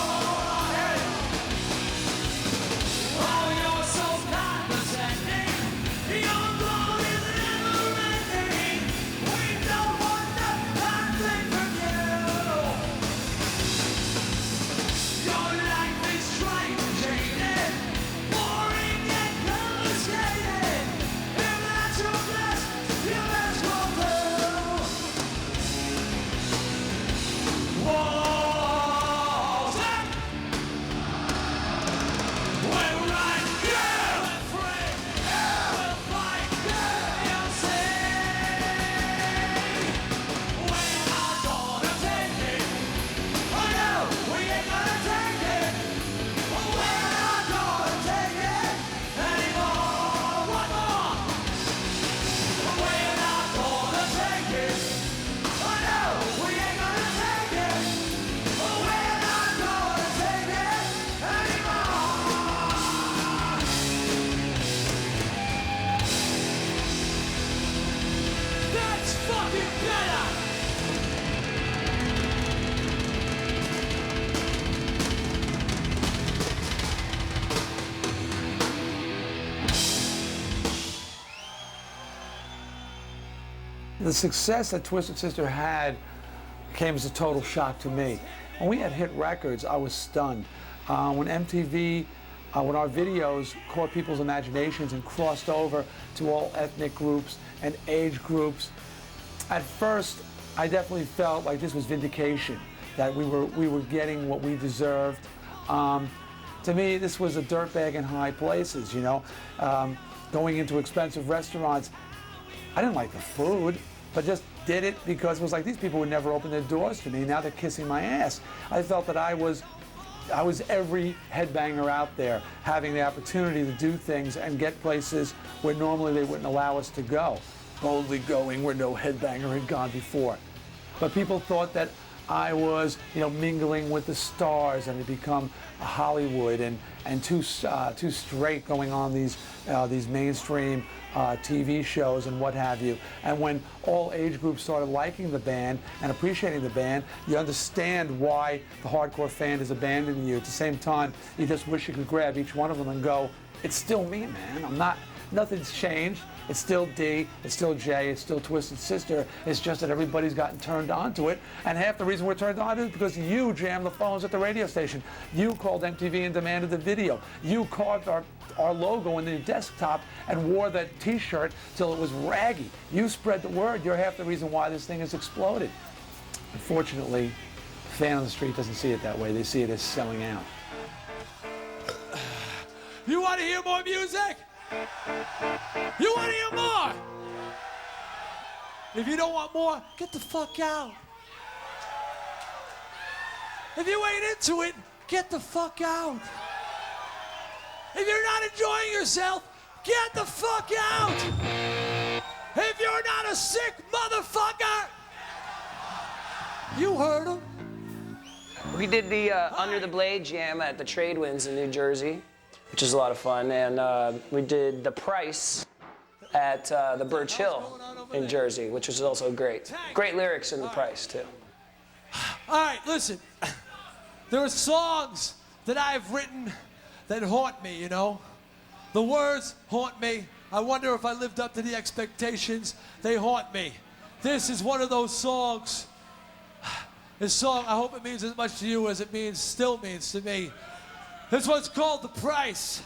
Oh, you're so condescending. Your blood is never ending. We don't want nothing from you. Your life is trying to change it, boring and complicated. If that's your best, you best go through. Walls up. We're right, yeah. We're free, yeah. We'll fight, yeah. You'll see. We're not gonna take it. Oh no, we ain't gonna take it. We're not gonna take it anymore. One more. We're not gonna take it. Oh no, we ain't gonna take it. We're not gonna take it anymore. That's fucking better. The success that Twisted Sister had came as a total shock to me. When we had hit records, I was stunned. When MTV, when our videos caught people's imaginations and crossed over to all ethnic groups and age groups, at first, I definitely felt like this was vindication, that we were getting what we deserved. To me, this was a dirtbag in high places, you know. Going into expensive restaurants, I didn't like the food, but just did it because it was like these people would never open their doors to me. Now they're kissing my ass. I felt that I was every headbanger out there, having the opportunity to do things and get places where normally they wouldn't allow us to go. Boldly going where no headbanger had gone before. But people thought that I was, you know, mingling with the stars and had become a Hollywood and too straight going on these mainstream TV shows and what have you. And when all age groups started liking the band and appreciating the band, you understand why the hardcore fan is abandoning you. At the same time, you just wish you could grab each one of them and go, it's still me, man. Nothing's changed. It's still D, it's still J, it's still Twisted Sister. It's just that everybody's gotten turned on to it. And half the reason we're turned on to it is because you jammed the phones at the radio station. You called MTV and demanded the video. You carved our logo in the desktop and wore that t-shirt till it was raggy. You spread the word. You're half the reason why this thing has exploded. Unfortunately, the fan on the street doesn't see it that way. They see it as selling out. You want to hear more music? You want to hear more? If you don't want more, get the fuck out. If you ain't into it, get the fuck out. If you're not enjoying yourself, get the fuck out. If you're not a sick motherfucker, you heard him. We did the Under the Blade jam at the Trade Winds in New Jersey, which is a lot of fun. And we did The Price at the Birch Hill in Jersey, which was also great. Great lyrics in The Price, too. All right, listen. There are songs that I've written that haunt me, you know? The words haunt me. I wonder if I lived up to the expectations. They haunt me. This is one of those songs. This song, I hope it means as much to you as it still means to me. This one's called The Price.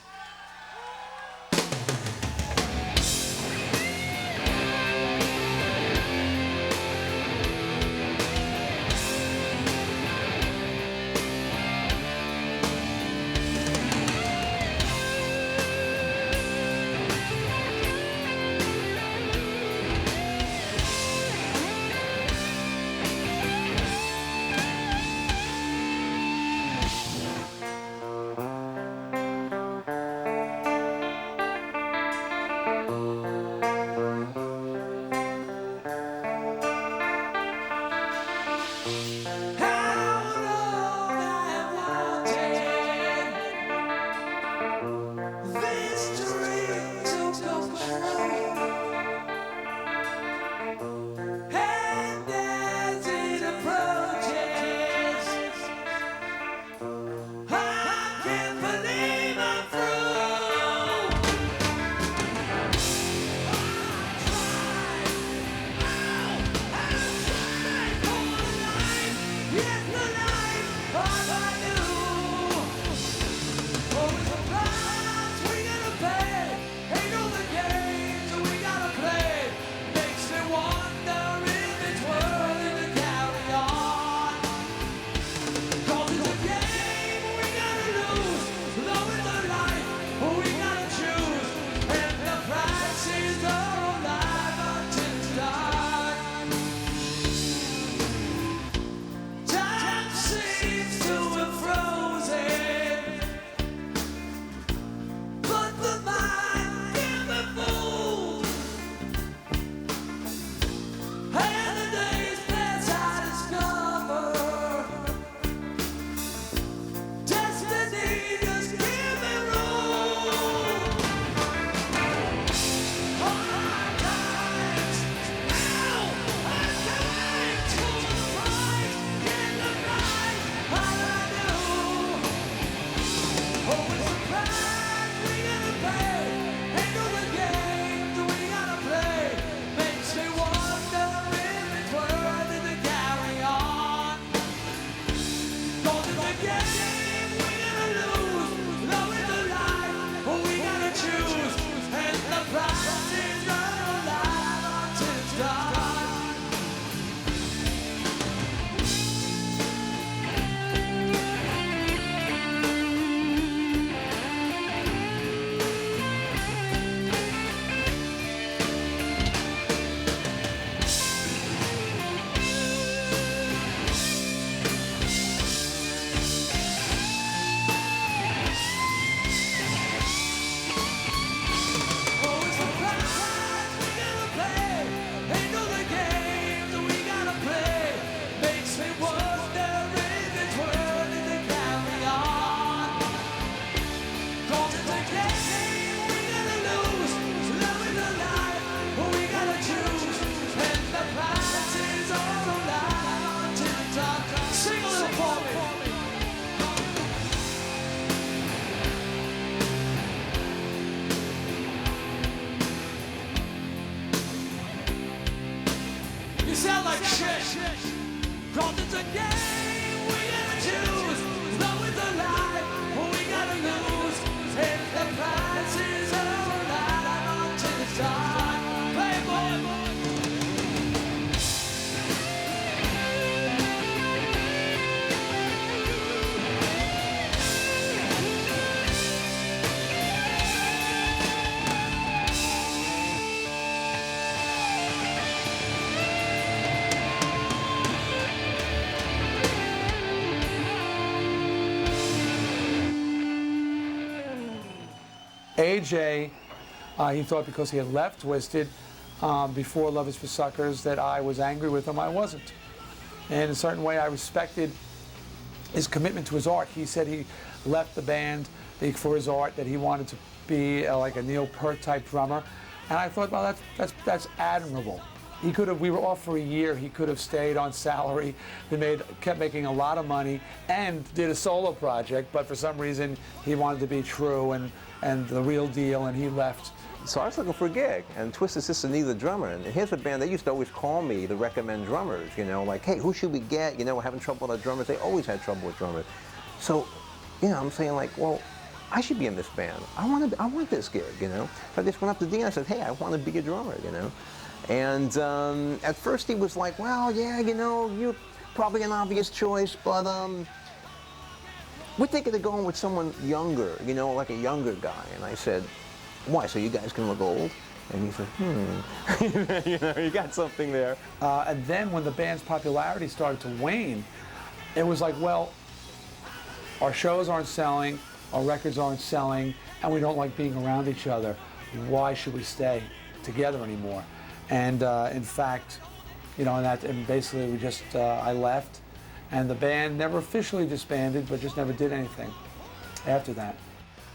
Sound like shit. Cause it's a game we gotta choose. Love with the life we gotta lose. And the price is our life until it's time. Playboy. AJ, he thought because he had left Twisted before Love Is for Suckers that I was angry with him. I wasn't. And in a certain way, I respected his commitment to his art. He said he left the band for his art, that he wanted to be like a Neil Peart type drummer. And I thought, well, that's admirable. He could have, we were off for a year, he could have stayed on salary, kept making a lot of money, and did a solo project, but for some reason, he wanted to be true and the real deal, and he left. So I was looking for a gig, and Twisted Sister needed a drummer. And here's a band, they used to always call me to recommend drummers, you know, like, hey, who should we get? You know, we're having trouble with our drummers. They always had trouble with drummers. So, you know, I'm saying like, well, I should be in this band. I want this gig, you know. So I just went up to Dean and I said, hey, I want to be a drummer, you know. And at first he was like, well, yeah, you know, you're probably an obvious choice, but we're thinking of going with someone younger, you know, like a younger guy. And I said, why, so you guys can look old? And he said, you know, you got something there. And then when the band's popularity started to wane, it was like, well, our shows aren't selling, our records aren't selling, and we don't like being around each other. Why should we stay together anymore? And in fact, you know, and basically we just, I left, and the band never officially disbanded, but just never did anything after that.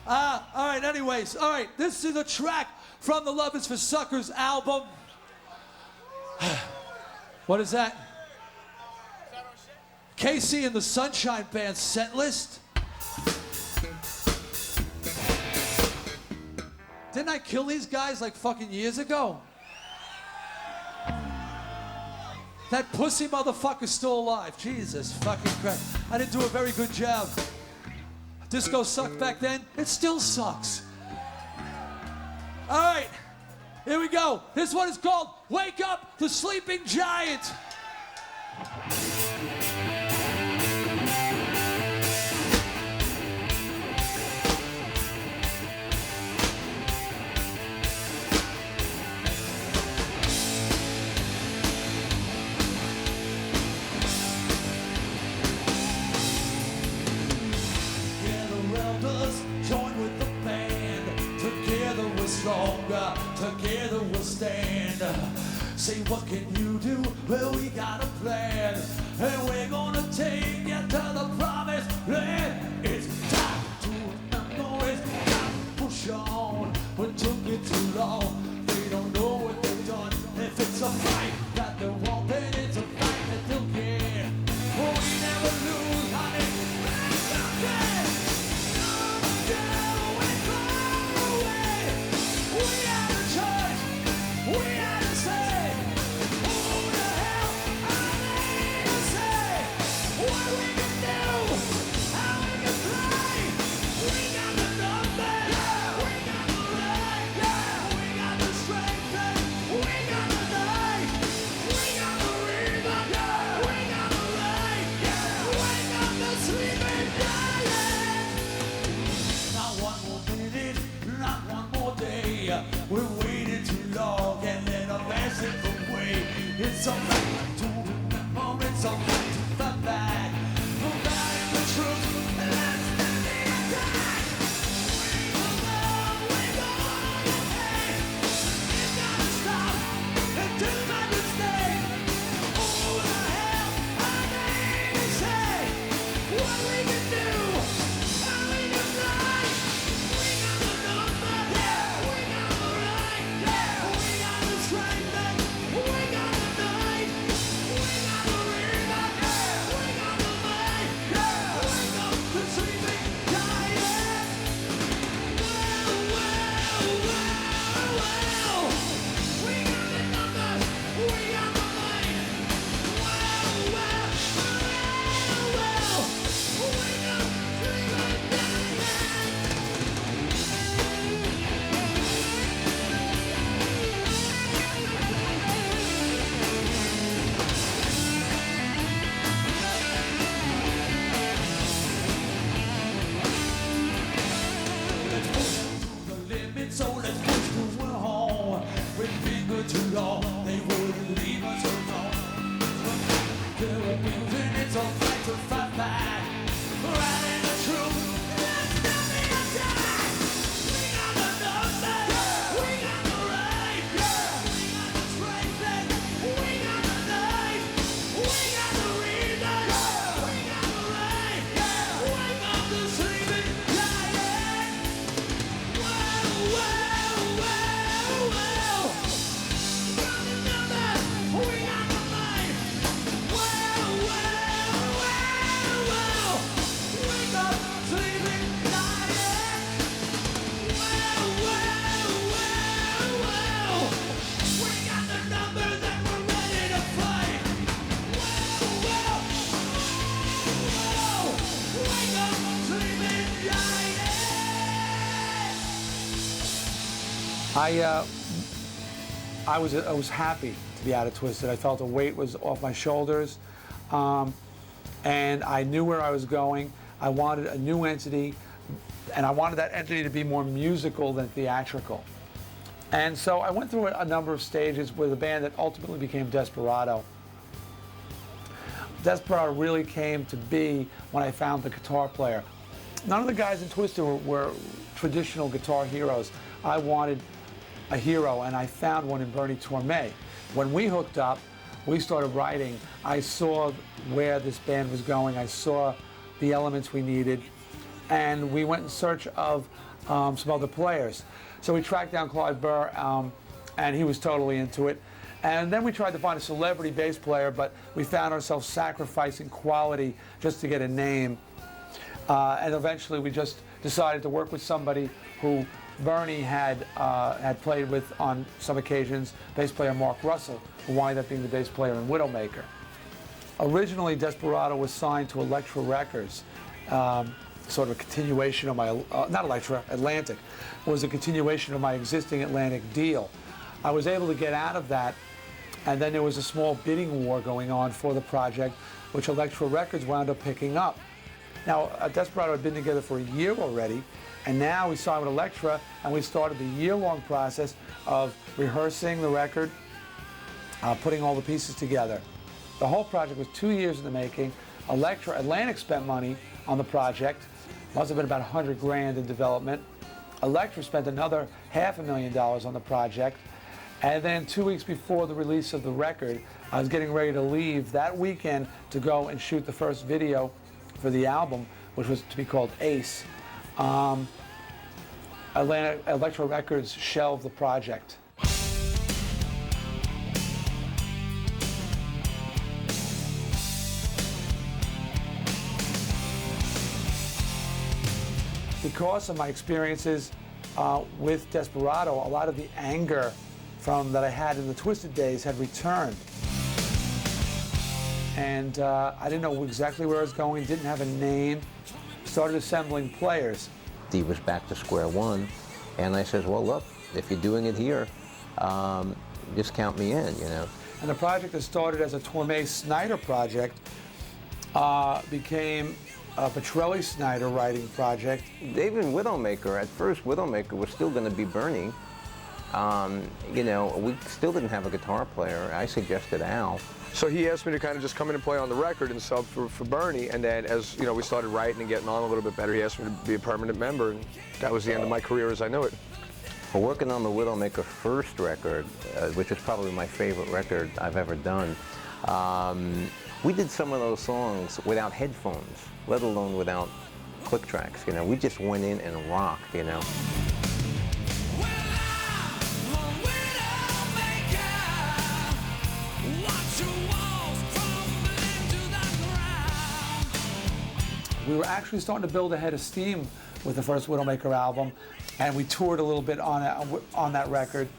All right, anyways, all right, this is a track from the Love Is for Suckers album. What is that? Casey and the Sunshine Band set list. Didn't I kill these guys like fucking years ago? That pussy motherfucker's still alive. Jesus fucking Christ. I didn't do a very good job. Disco sucked back then. It still sucks. All right, here we go. This one is called Wake Up the Sleeping Giant. Join with the band. Together we're stronger. Together we'll stand. Say, what can you do? Well, we got a plan, and we're gonna take you to the promised land. It's time to remember. It's time to push on. What took it too long? They don't know what they've done. If it's a fight that they want, then it's a fight that they'll get. Oh, we never lose, honey. We waited too long and then a massive away. It's a right to remember, it's a right to fight back. No matter the truth, and that's the attack. We're gonna pay. It's gotta stop until my mistake. Who the hell are they to say what we can do? How we can fly? We got the number, yeah, we got the right, yeah, we got the strength, and we got the night, we got the river. I was happy to be out of Twisted. I felt a weight was off my shoulders, and I knew where I was going. I wanted a new entity, and I wanted that entity to be more musical than theatrical. And so I went through a number of stages with a band that ultimately became Desperado. Desperado really came to be when I found the guitar player. None of the guys in Twisted were traditional guitar heroes. I wanted a hero, and I found one in Bernie Torme. When we hooked up, we started writing. I saw where this band was going. I saw the elements we needed, and we went in search of some other players. So we tracked down Clive Burr, and he was totally into it. And then we tried to find a celebrity bass player, but we found ourselves sacrificing quality just to get a name. And eventually we just decided to work with somebody who Bernie had played with on some occasions, bass player Mark Russell, who wound up being the bass player in Widowmaker. Originally, Desperado was signed to Elektra Records, sort of a continuation of my, not Elektra, Atlantic, was a continuation of my existing Atlantic deal. I was able to get out of that, and then there was a small bidding war going on for the project, which Elektra Records wound up picking up. Now, Desperado had been together for a year already, and now we signed with Elektra, and we started the year-long process of rehearsing the record, putting all the pieces together. The whole project was 2 years in the making. Atlantic spent money on the project, must have been about 100 grand in development. Elektra spent another $500,000 on the project, and then 2 weeks before the release of the record, I was getting ready to leave that weekend to go and shoot the first video for the album, which was to be called Ace. Elektra Records shelved the project. Because of my experiences with Desperado, a lot of the anger that I had in the Twisted days had returned. And I didn't know exactly where I was going, didn't have a name, started assembling players. He was back to square one, and I says, well, look, if you're doing it here, just count me in, you know. And the project that started as a Torme Snider project became a Petrelli Snider writing project. Even Widowmaker, at first Widowmaker was still going to be Bernie. You know, we still didn't have a guitar player. I suggested Al. So he asked me to kind of just come in and play on the record and sub for Bernie, and then as you know we started writing and getting on a little bit better, he asked me to be a permanent member, and that was the end of my career as I knew it. Well, working on the Widowmaker first record, which is probably my favorite record I've ever done, we did some of those songs without headphones, let alone without click tracks, you know. We just went in and rocked, you know. We were actually starting to build a head of steam with the first Widowmaker album, and we toured a little bit on that record,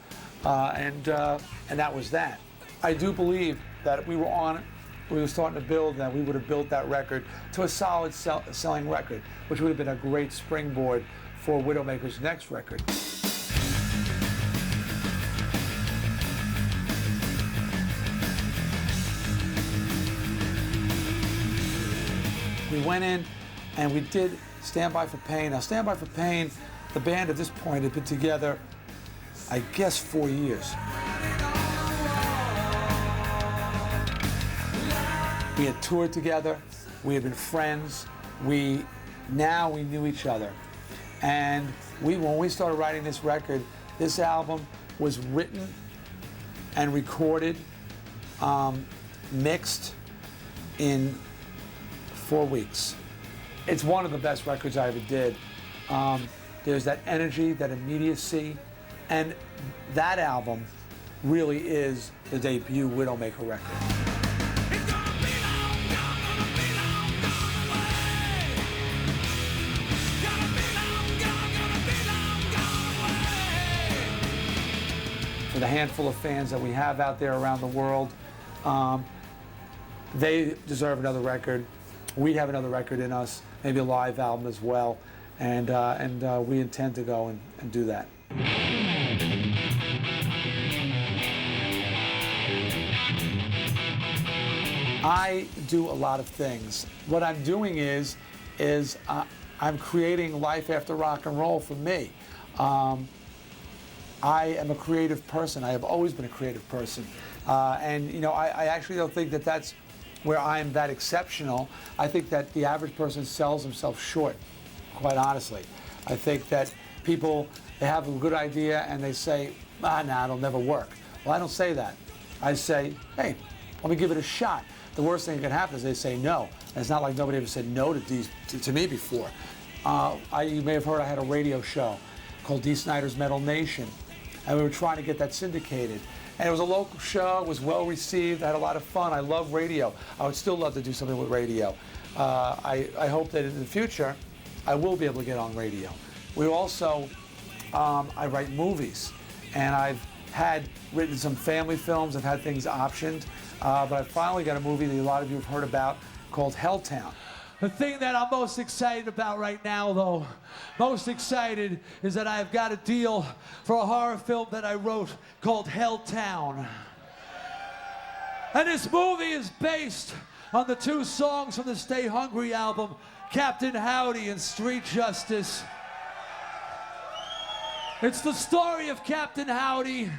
and that was that. I do believe that we were starting to build, that we would have built that record to a solid selling record, which would have been a great springboard for Widowmaker's next record. We went in and we did Stand By for Pain. Now, Stand By for Pain, the band at this point had been together, I guess, 4 years. We had toured together, we had been friends, now we knew each other. And when we started writing this record, this album was written and recorded, mixed in 4 weeks. It's one of the best records I ever did. There's that energy, that immediacy, and that album really is the debut Widowmaker record. For the handful of fans that we have out there around the world, they deserve another record. We have another record in us, maybe a live album as well, and we intend to go and do that. I do a lot of things. What I'm doing is I'm creating life after rock and roll for me. I am a creative person. I have always been a creative person. And you know, I actually don't think that that's where I am that exceptional. I think that the average person sells themselves short, quite honestly. I think that people, they have a good idea and they say, nah, it'll never work. Well, I don't say that. I say, hey, let me give it a shot. The worst thing that can happen is they say no. And it's not like nobody ever said no to me before. You may have heard I had a radio show called DEE SNIDER's Metal Nation. And we were trying to get that syndicated. And it was a local show, it was well received, I had a lot of fun. I love radio. I would still love to do something with radio. I hope that in the future, I will be able to get on radio. We also, I write movies. And I've written some family films, I've had things optioned. But I finally got a movie that a lot of you have heard about called Helltown. The thing that I'm most excited about right now, though, most excited, is that I've got a deal for a horror film that I wrote called Helltown. And this movie is based on the 2 songs from the Stay Hungry album, Captain Howdy and Street Justice. It's the story of Captain Howdy,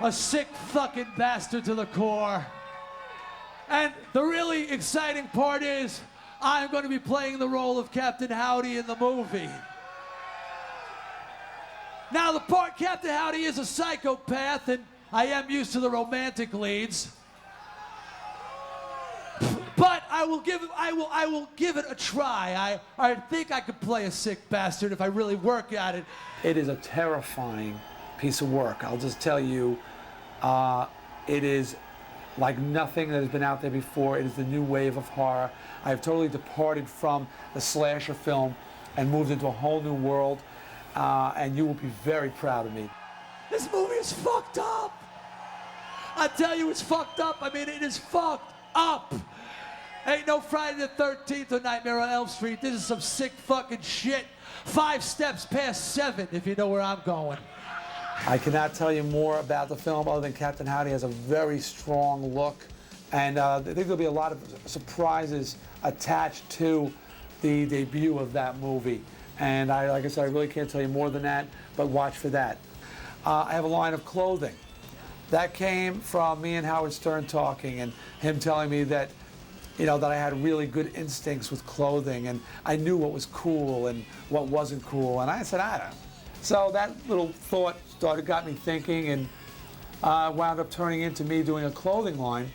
a sick fucking bastard to the core. And the really exciting part is, I'm going to be playing the role of Captain Howdy in the movie. Now, the part Captain Howdy is a psychopath, and I am used to the romantic leads. But I will give it a try. I think I could play a sick bastard if I really work at it. It is a terrifying piece of work. I'll just tell you, it is like nothing that has been out there before. It is the new wave of horror. I have totally departed from the slasher film and moved into a whole new world, and you will be very proud of me. This movie is fucked up. I tell you, it's fucked up. I mean, it is fucked up. Ain't no Friday the 13th or Nightmare on Elm Street. This is some sick fucking shit. 5 steps past 7, if you know where I'm going. I cannot tell you more about the film other than Captain Howdy has a very strong look. And I think there'll be a lot of surprises attached to the debut of that movie. And like I said, I really can't tell you more than that, but watch for that. I have a line of clothing. That came from me and Howard Stern talking and him telling me that, you know, that I had really good instincts with clothing and I knew what was cool and what wasn't cool. And I said, I don't know. So that little thought got me thinking and wound up turning into me doing a clothing line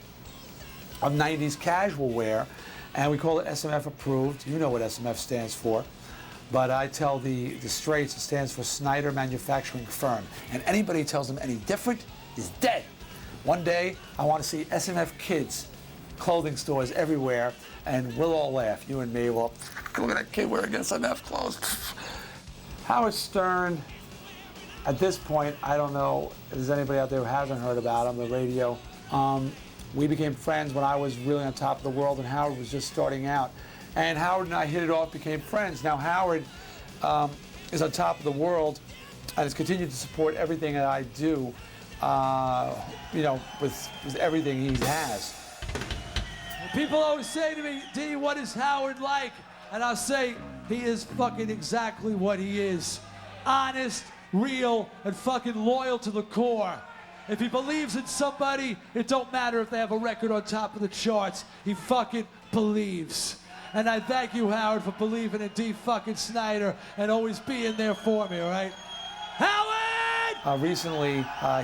of 90s casual wear, and we call it SMF approved. You know what SMF stands for, but I tell the straights it stands for Snider Manufacturing Firm, and anybody who tells them any different is dead. One day I want to see SMF kids clothing stores everywhere, and we'll all laugh, you and me. Well, look at that kid wearing SMF clothes. Howard Stern, at this point, I don't know if there's anybody out there who hasn't heard about him, the radio. We became friends when I was really on top of the world and Howard was just starting out. And Howard and I hit it off, became friends. Now Howard is on top of the world and has continued to support everything that I do, you know, with everything he has. People always say to me, D, what is Howard like? And I'll say, he is fucking exactly what he is. Honest, real, and fucking loyal to the core. If he believes in somebody, it don't matter if they have a record on top of the charts. He fucking believes. And I thank you, Howard, for believing in D fucking Snider and always being there for me, all right? Howard! Recently,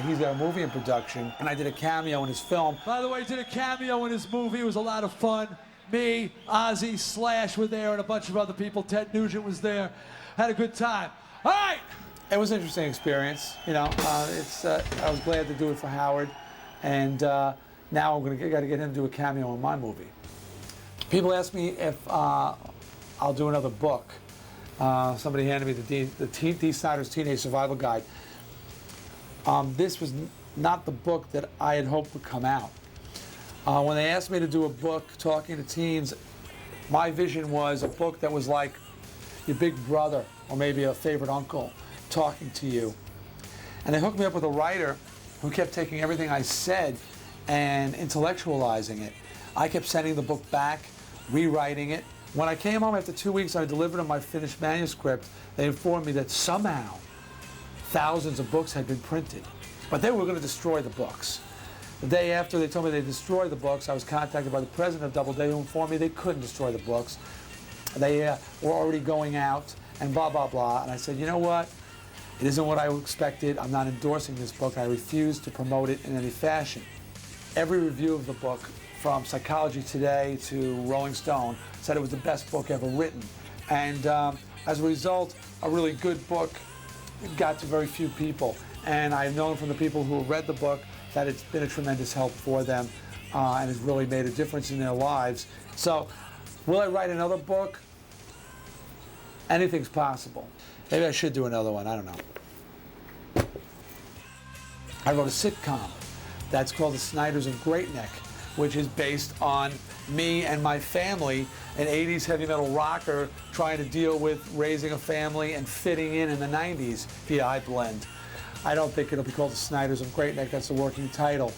he's got a movie in production, and I did a cameo in his film. By the way, he did a cameo in his movie. It was a lot of fun. Me, Ozzy, Slash were there, and a bunch of other people. Ted Nugent was there. Had a good time. All right! It was an interesting experience, you know. I was glad to do it for Howard, and now I'm got to get him to do a cameo in my movie. People ask me if I'll do another book. Somebody handed me the Dee Snider's Teenage Survival Guide. This was not the book that I had hoped would come out. When they asked me to do a book talking to teens, my vision was a book that was like your big brother or maybe a favorite uncle talking to you. And they hooked me up with a writer who kept taking everything I said and intellectualizing it. I kept sending the book back, rewriting it. When I came home after 2 weeks, I delivered them my finished manuscript. They informed me that somehow thousands of books had been printed, but they were going to destroy the books. The day after they told me they destroyed the books, I was contacted by the president of Doubleday who informed me they couldn't destroy the books. They were already going out and blah, blah, blah. And I said, you know what? It isn't what I expected. I'm not endorsing this book. I refuse to promote it in any fashion. Every review of the book, from Psychology Today to Rolling Stone, said it was the best book ever written. And as a result, a really good book got to very few people. And I've known from the people who have read the book that it's been a tremendous help for them and has really made a difference in their lives. So, will I write another book? Anything's possible. Maybe I should do another one, I don't know. I wrote a sitcom that's called The Sniders of Great Neck, which is based on me and my family, an 80s heavy metal rocker trying to deal with raising a family and fitting in the 90s. Yeah, I blend. I don't think it'll be called The Sniders of Great Neck, that's the working title,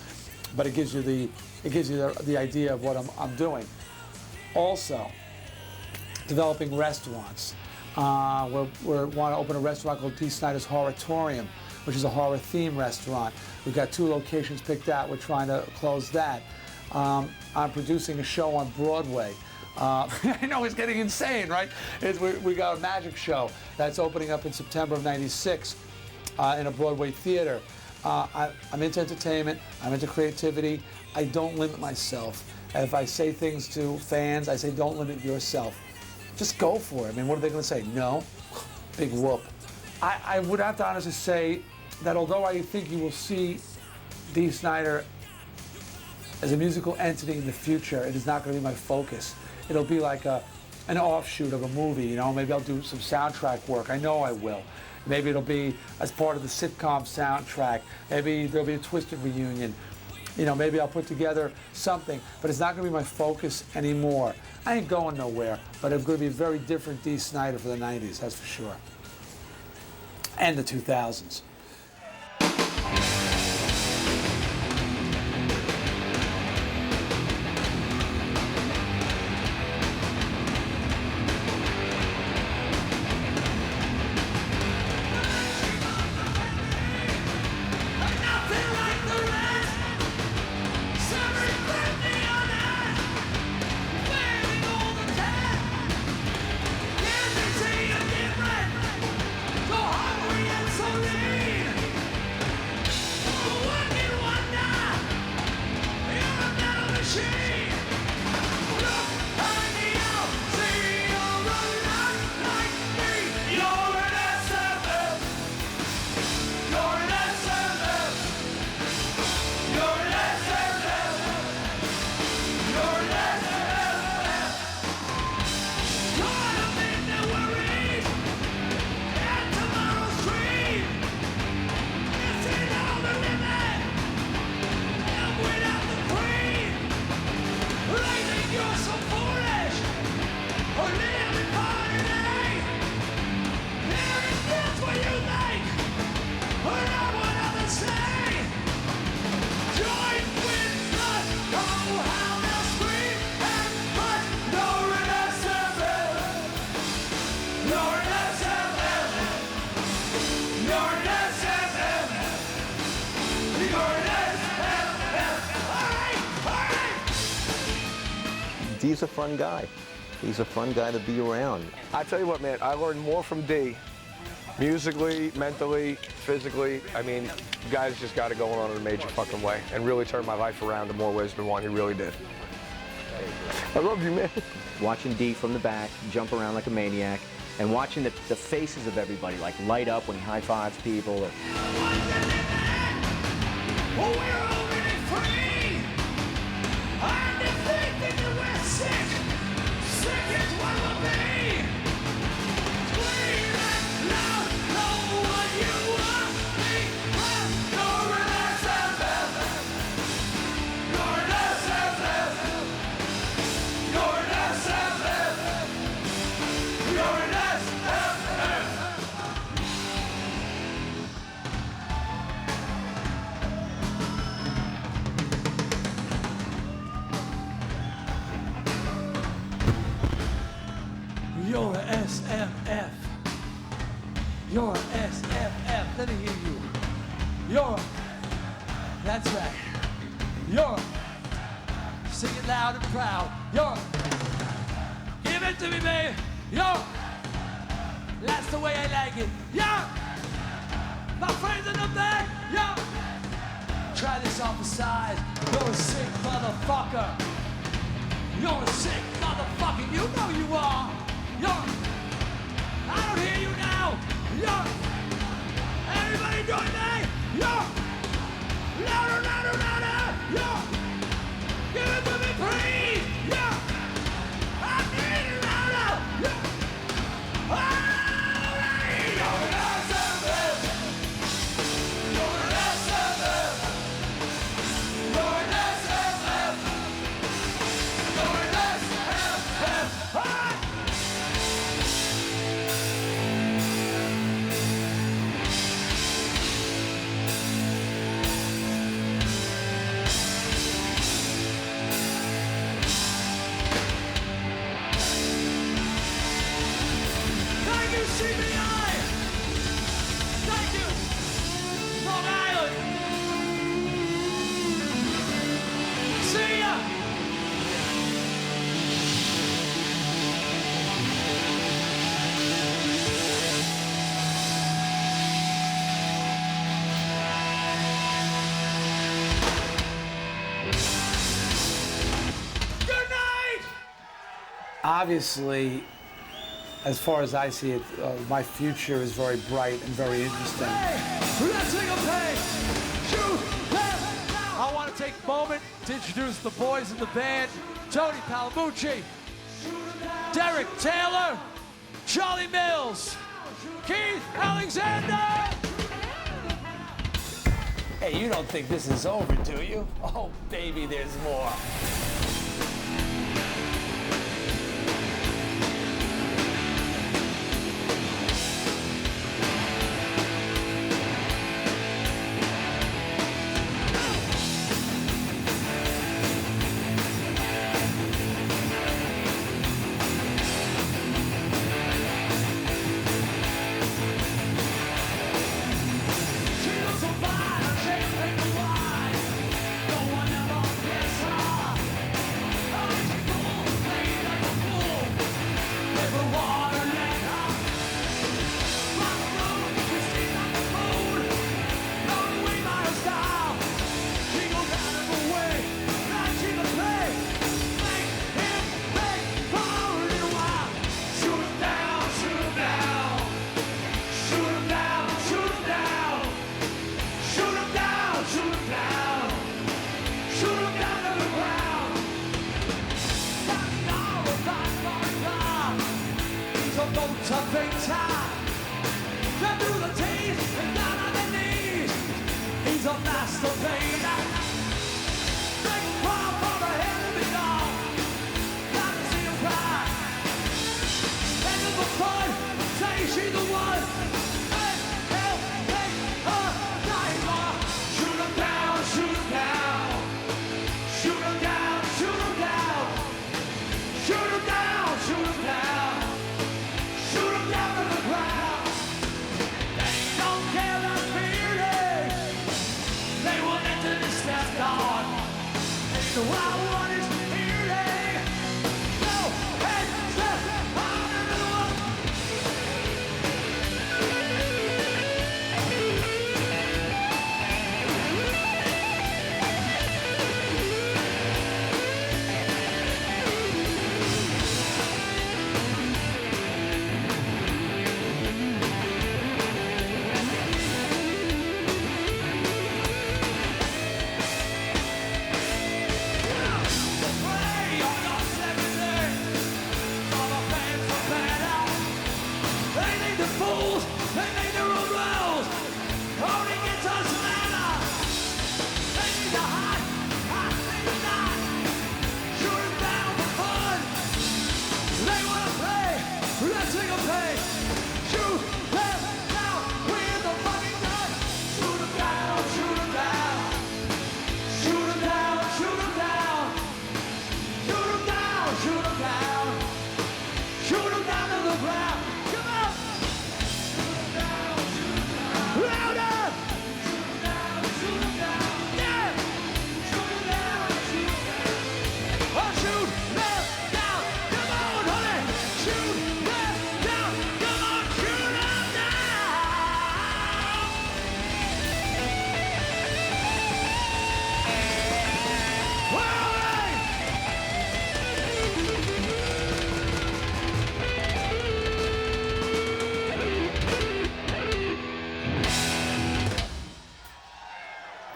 but it gives you the idea of what I'm doing. Also, developing restaurants. We want to open a restaurant called DEE SNIDER's Horratorium, which is a horror theme restaurant. We've got 2 locations picked out. We're trying to close that. I'm producing a show on Broadway. I know it's getting insane, right? We got a magic show that's opening up in September of '96 in a Broadway theater. I'm into entertainment. I'm into creativity. I don't limit myself. If I say things to fans, I say don't limit yourself. Just go for it. I mean, what are they going to say? No? Big whoop. I would have to honestly say that although I think you will see Dee Snider as a musical entity in the future, it is not going to be my focus. It'll be like an offshoot of a movie, you know? Maybe I'll do some soundtrack work. I know I will. Maybe it'll be as part of the sitcom soundtrack. Maybe there'll be a Twisted reunion. You know, maybe I'll put together something, but it's not going to be my focus anymore. I ain't going nowhere, but it's going to be a very different Dee Snider for the 90s, that's for sure. And the 2000s. Dee's a fun guy. He's a fun guy to be around. I tell you what, man, I learned more from Dee. Musically, mentally, physically. I mean, the guy's just got it going on in a major fucking way and really turned my life around in more ways than one. He really did. I love you, man. Watching Dee from the back jump around like a maniac and watching the faces of everybody like light up when he high-fives people. Or... That's right. Europe. Sing it loud and proud. Europe. Give it to me, baby. Europe. That's the way I like it. Europe. My friends in the back. Europe. Try this off the side. You're a sick motherfucker. You're a sick motherfucker. You know you are. Europe. I don't hear you now. Europe. Everybody join me. Europe. Louder, louder, louder. Europe. Give it to me, please! Yeah! I need it louder! Yeah! All right! You're an SFF! You're an SFF! You're an SFF! You're an SFF! All right! CBI! Thank you! Long Island! See ya! Good night! Obviously, as far as I see it, my future is very bright and very interesting. Wrestling of pain! Shoot! I want to take a moment to introduce the boys in the band. Tony Palamucci, Derek Taylor, Charlie Mills, Keith Alexander! Hey, you don't think this is over, do you? Oh, baby, there's more.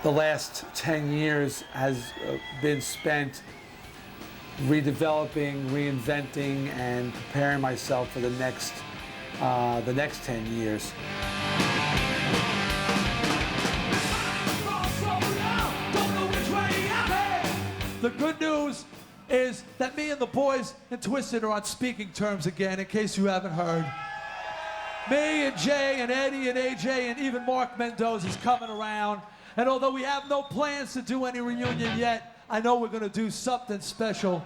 the last 10 years has been spent redeveloping, reinventing, and preparing myself for the next 10 years. The good news is that me and the boys in Twisted are on speaking terms again, in case you haven't heard. Me and Jay and Eddie and AJ and even Mark Mendoza is coming around. And although we have no plans to do any reunion yet, I know we're going to do something special.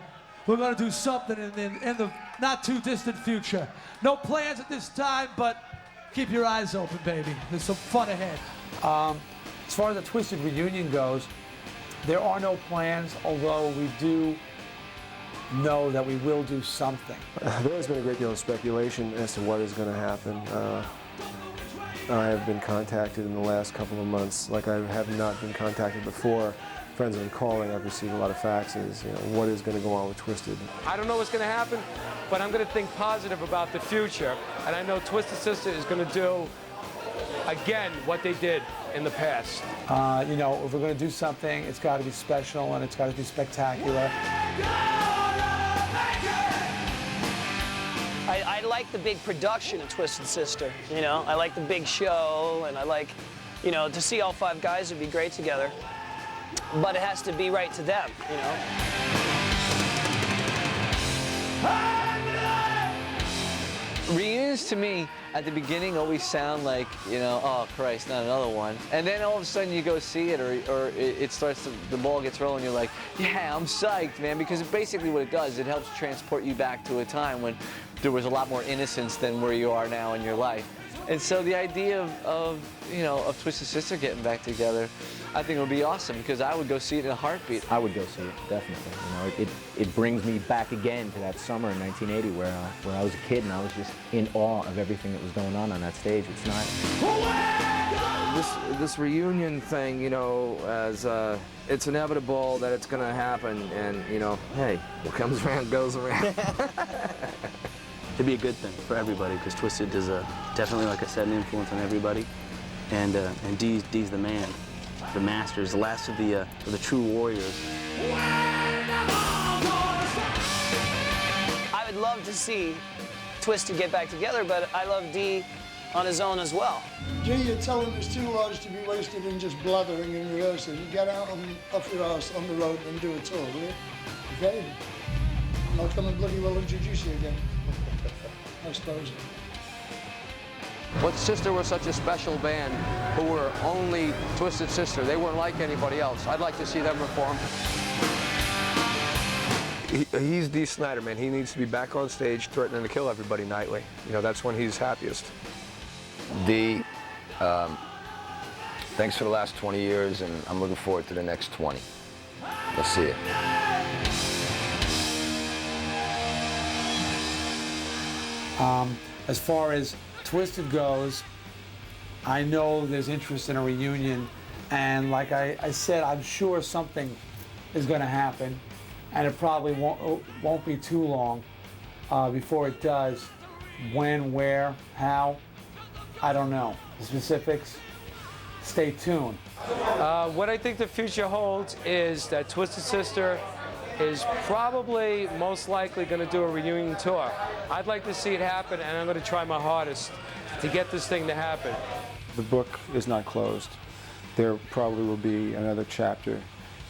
We're going to do something in the not too distant future. No plans at this time, but keep your eyes open, baby. There's some fun ahead. As far as the Twisted reunion goes, there are no plans, although we do know that we will do something. There has been a great deal of speculation as to what is going to happen. I have been contacted in the last couple of months, like I have not been contacted before. Friends have been calling. I've received a lot of faxes. You know, what is going to go on with Twisted? I don't know what's going to happen, but I'm going to think positive about the future. And I know Twisted Sister is going to do, again, what they did in the past. You know, if we're going to do something, it's got to be special and it's got to be spectacular. I like the big production of Twisted Sister, you know? I like the big show, and I like, you know, to see all 5 guys would be great together. But it has to be right to them, you know? Reunions to me at the beginning always sound like, you know, oh Christ, not another one. And then all of a sudden you go see it, or it starts to, the ball gets rolling, you're like, yeah, I'm psyched, man, because basically what it does, it helps transport you back to a time when there was a lot more innocence than where you are now in your life. And so the idea of Twisted Sister getting back together, I think it would be awesome, because I would go see it in a heartbeat. I would go see it, definitely. You know, it brings me back again to that summer in 1980 where I was a kid and I was just in awe of everything that was going on that stage. It's nice. This reunion thing, you know, as it's inevitable that it's going to happen, and you know, hey, what comes around goes around. It'd be a good thing for everybody, because Twisted is definitely, like I said, an influence on everybody, and Dee's the man, the masters, the last of the true warriors. I would love to see Twisted get back together, but I love Dee on his own as well. Gee, you're telling it's too large to be wasted in just blathering and rehearsing. Get out off your arse on the road and do a tour, will you? Okay? I'm not going to bloody well introduce you again. I suppose. But Sister was such a special band who were only Twisted Sister. They weren't like anybody else. I'd like to see them perform. He's Dee Snider, man. He needs to be back on stage threatening to kill everybody nightly. You know, that's when he's happiest. Dee, thanks for the last 20 years, and I'm looking forward to the next 20. We'll see you. As far as Twisted goes, I know there's interest in a reunion, and like I said, I'm sure something is going to happen, and it probably won't be too long before it does. When, where, how, I don't know. The specifics, stay tuned. What I think the future holds is that Twisted Sister is probably most likely going to do a reunion tour. I'd like to see it happen, and I'm going to try my hardest to get this thing to happen. The book is not closed. There probably will be another chapter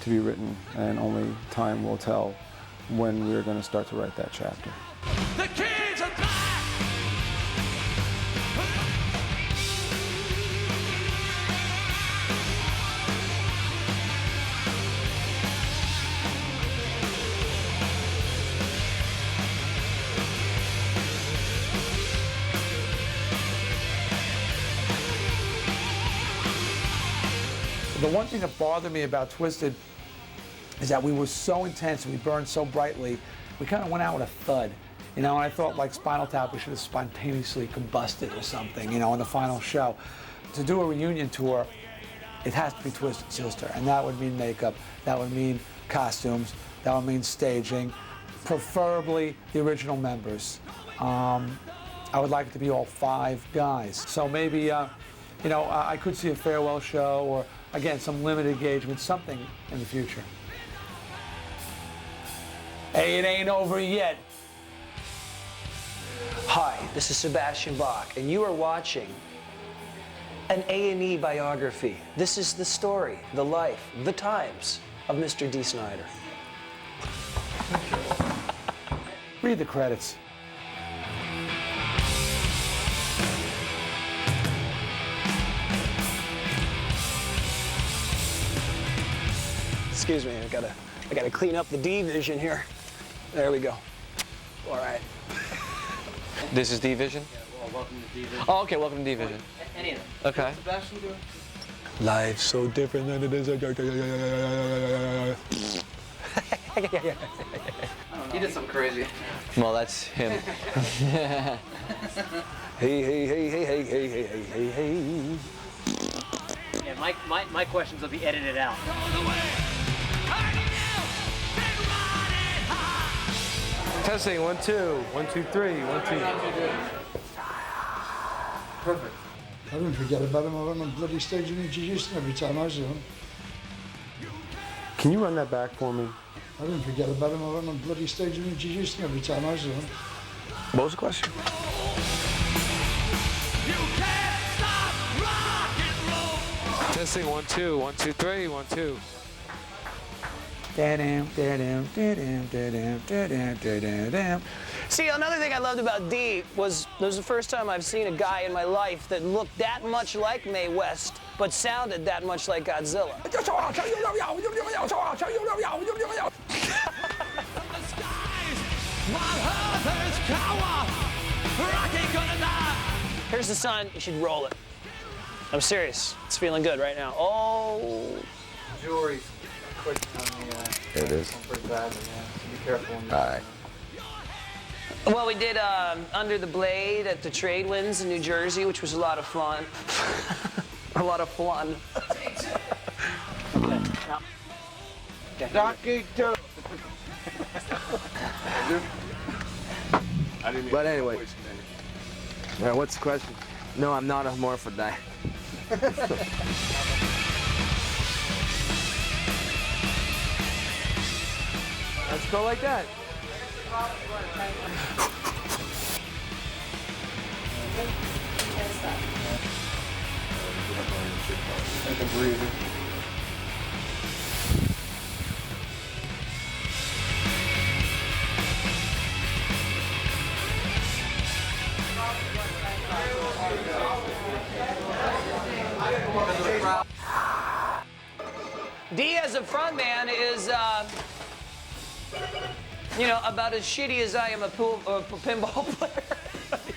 to be written, and only time will tell when we're going to start to write that chapter. The kids are back! The one thing that bothered me about Twisted is that we were so intense and we burned so brightly, we kind of went out with a thud. You know, and I thought like Spinal Tap, we should have spontaneously combusted or something, you know, in the final show. To do a reunion tour, it has to be Twisted Sister, and that would mean makeup, that would mean costumes, that would mean staging, preferably the original members. I would like it to be all 5 guys. So maybe, you know, I could see a farewell show again, some limited engagement, something in the future. Hey, it ain't over yet. Hi, this is Sebastian Bach, and you are watching an A&E biography. This is the story, the life, the times of Mr. Dee Snider. Read the credits. Excuse me, I gotta clean up the Deevision here. There we go. All right. This is Deevision? Well, welcome to Deevision. Oh, okay, welcome to Deevision. Any of them. Okay. What's Sebastian doing? Life's so different than it is. He did something crazy. Well, that's him. Hey, hey, hey, hey, hey, hey, hey, hey, hey. Yeah, my questions will be edited out. Testing, 1, 2, 1, 2, 3, 1, 2. Perfect. I didn't forget about him. I went on bloody stage and introduced him every time I saw him. Can you run that back for me? I didn't forget about him. I went on bloody stage and introduced him every time I saw him. What was the question? Testing, 1, 2, 1, 2, 3, 1, 2. See, another thing I loved about Dee was the first time I've seen a guy in my life that looked that much like Mae West, but sounded that much like Godzilla. Here's the sun, you should roll it. I'm serious, it's feeling good right now. Oh. Jewelry's clicking on the, It is. pretty bad, so be careful. All right. Well, we did Under the Blade at the Trade Winds in New Jersey, which was a lot of fun. A lot of fun. But anyway, what's the question? No, I'm not a hermaphrodite. Let's go like that. Take a breather. Dee as a frontman is, you know, about as shitty as I am a pinball player.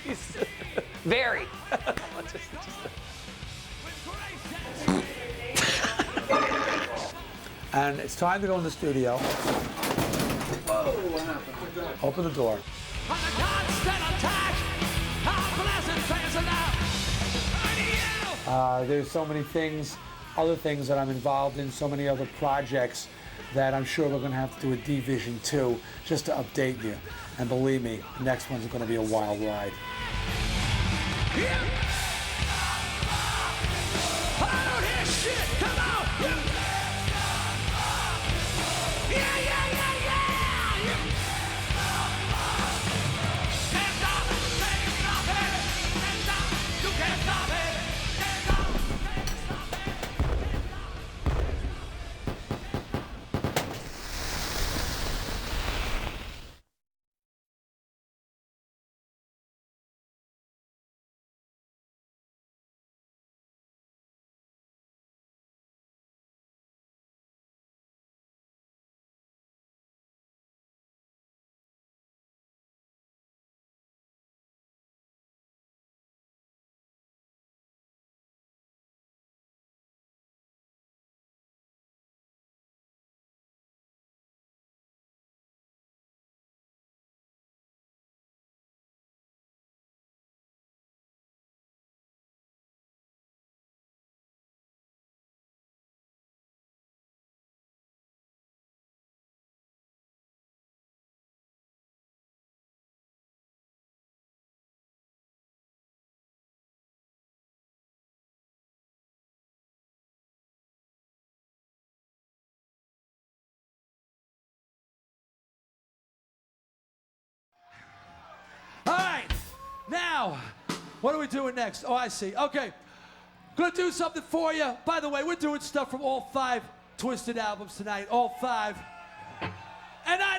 He's very. And it's time to go in the studio. Whoa, what happened? Open the door. There's so many things, other things that I'm involved in, so many other projects that I'm sure we're going to have to do a Deevision 2 just to update you. And believe me, the next one's going to be a wild ride. Now, what are we doing next? Oh, I see. Okay. Gonna do something for you. By the way, we're doing stuff from all 5 Twisted albums tonight. All 5. And I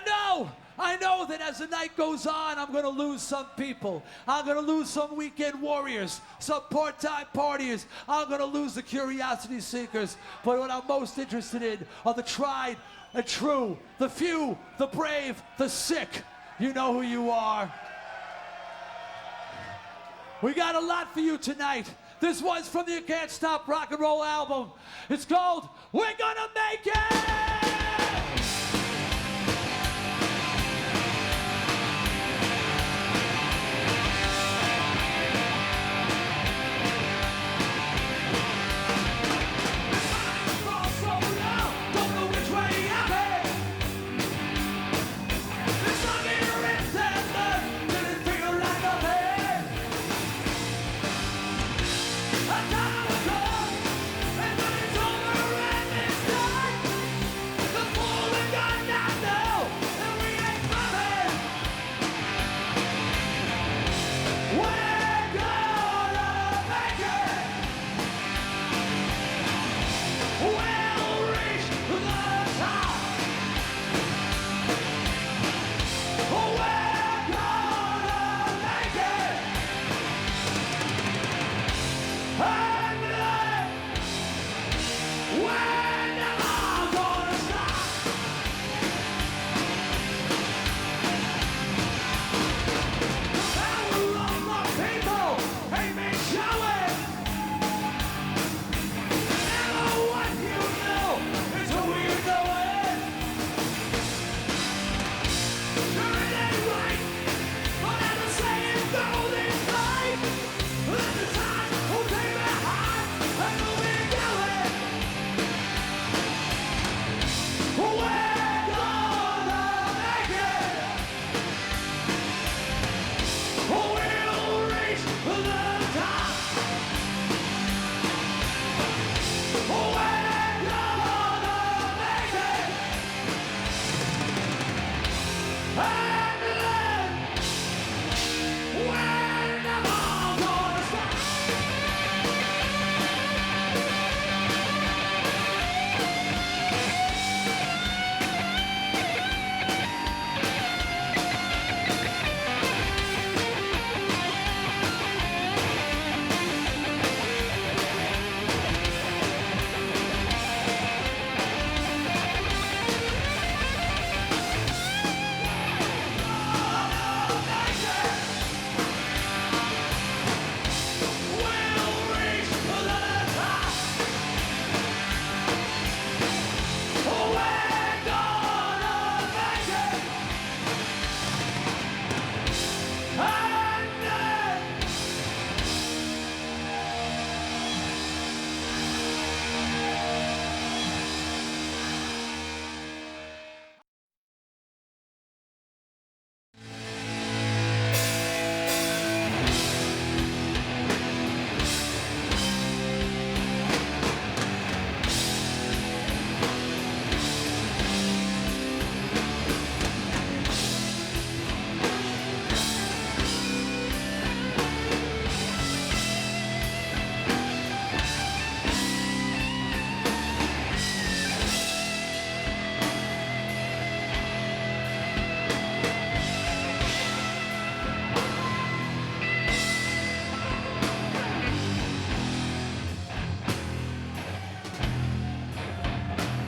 know that as the night goes on, I'm gonna lose some people. I'm gonna lose some weekend warriors, some part-time partiers. I'm gonna lose the curiosity seekers. But what I'm most interested in are the tried and true, the few, the brave, the sick. You know who you are. We got a lot for you tonight. This one's from the You Can't Stop Rock and Roll album. It's called We're Gonna Make It!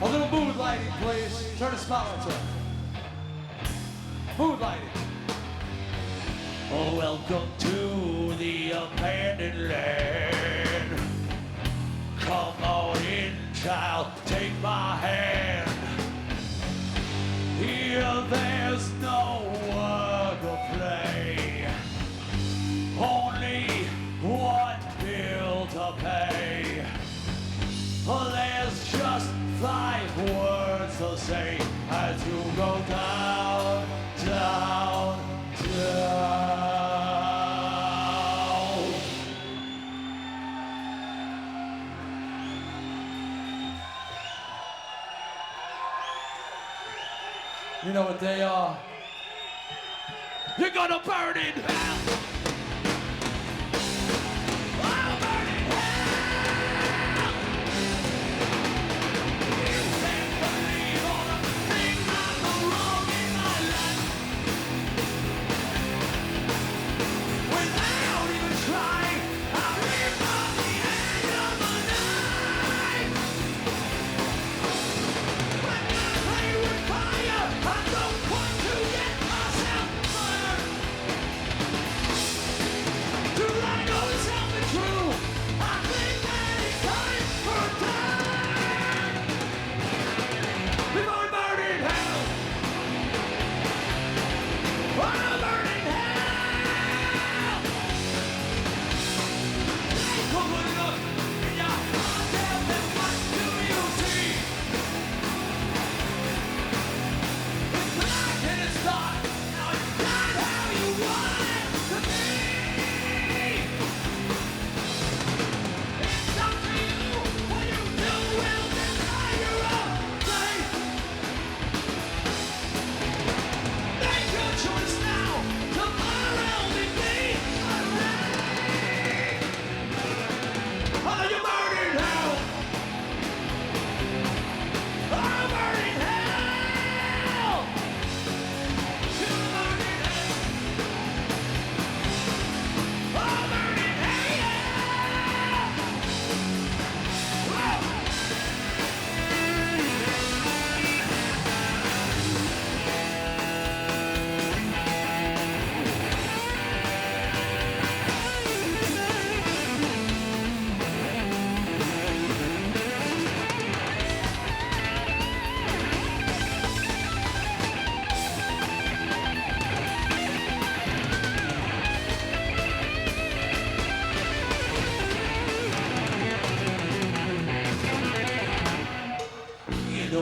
A little mood lighting, please. Turn the spotlight on. Mood lighting. Oh, welcome to the abandoned land. Come on in, child, take my hand. Here there's nowhere to play. Only one bill to pay. There's just 5 words to say as you go down, down, down. You know what they are. You're gonna burn in hell.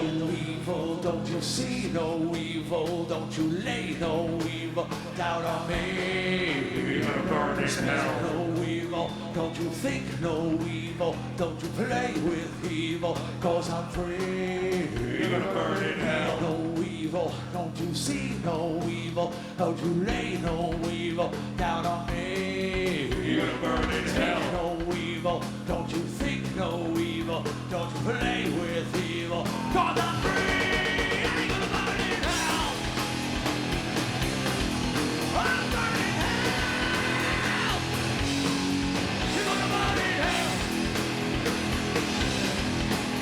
no evil, don't you see no evil, don't you lay no evil down on me. You're gonna burn in hell. No evil, don't you think no evil, don't you play with evil, cause I'm free. You're gonna burn in hell. No evil, don't you see no evil, don't you lay no evil down on me. You're gonna burn in hell. No evil, don't you think no evil, don't you play with evil, cause I'm free. I'm gonna burn in hell. I'm burning hell. You're gonna burn in hell.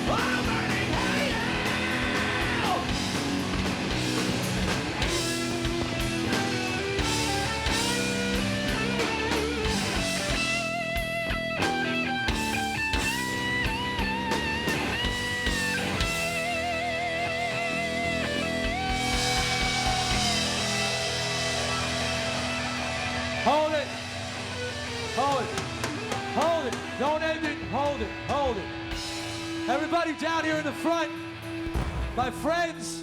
I'm burning hell. Hold it. Hold it. Hold it. Don't end it. Hold it. Hold it. Everybody down here in the front. My friends,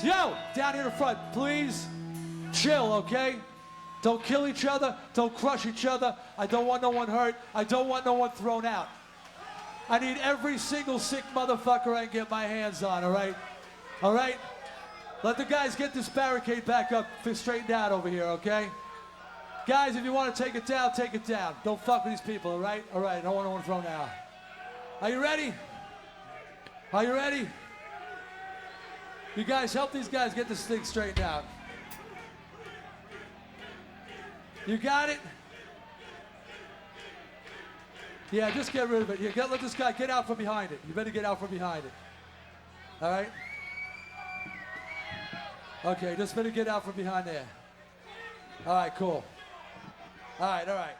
yo, down here in the front, please chill, okay? Don't kill each other. Don't crush each other. I don't want no one hurt. I don't want no one thrown out. I need every single sick motherfucker I can get my hands on, all right? All right? Let the guys get this barricade back up, straightened out over here, okay? Guys, if you want to take it down, take it down. Don't fuck with these people, all right? All right, I don't want no one thrown out. Are you ready? Are you ready? You guys, help these guys get this thing straightened out. You got it? Yeah, just get rid of it. Let this guy get out from behind it. You better get out from behind it. All right? Okay, just better get out from behind there. All right, cool. All right, all right.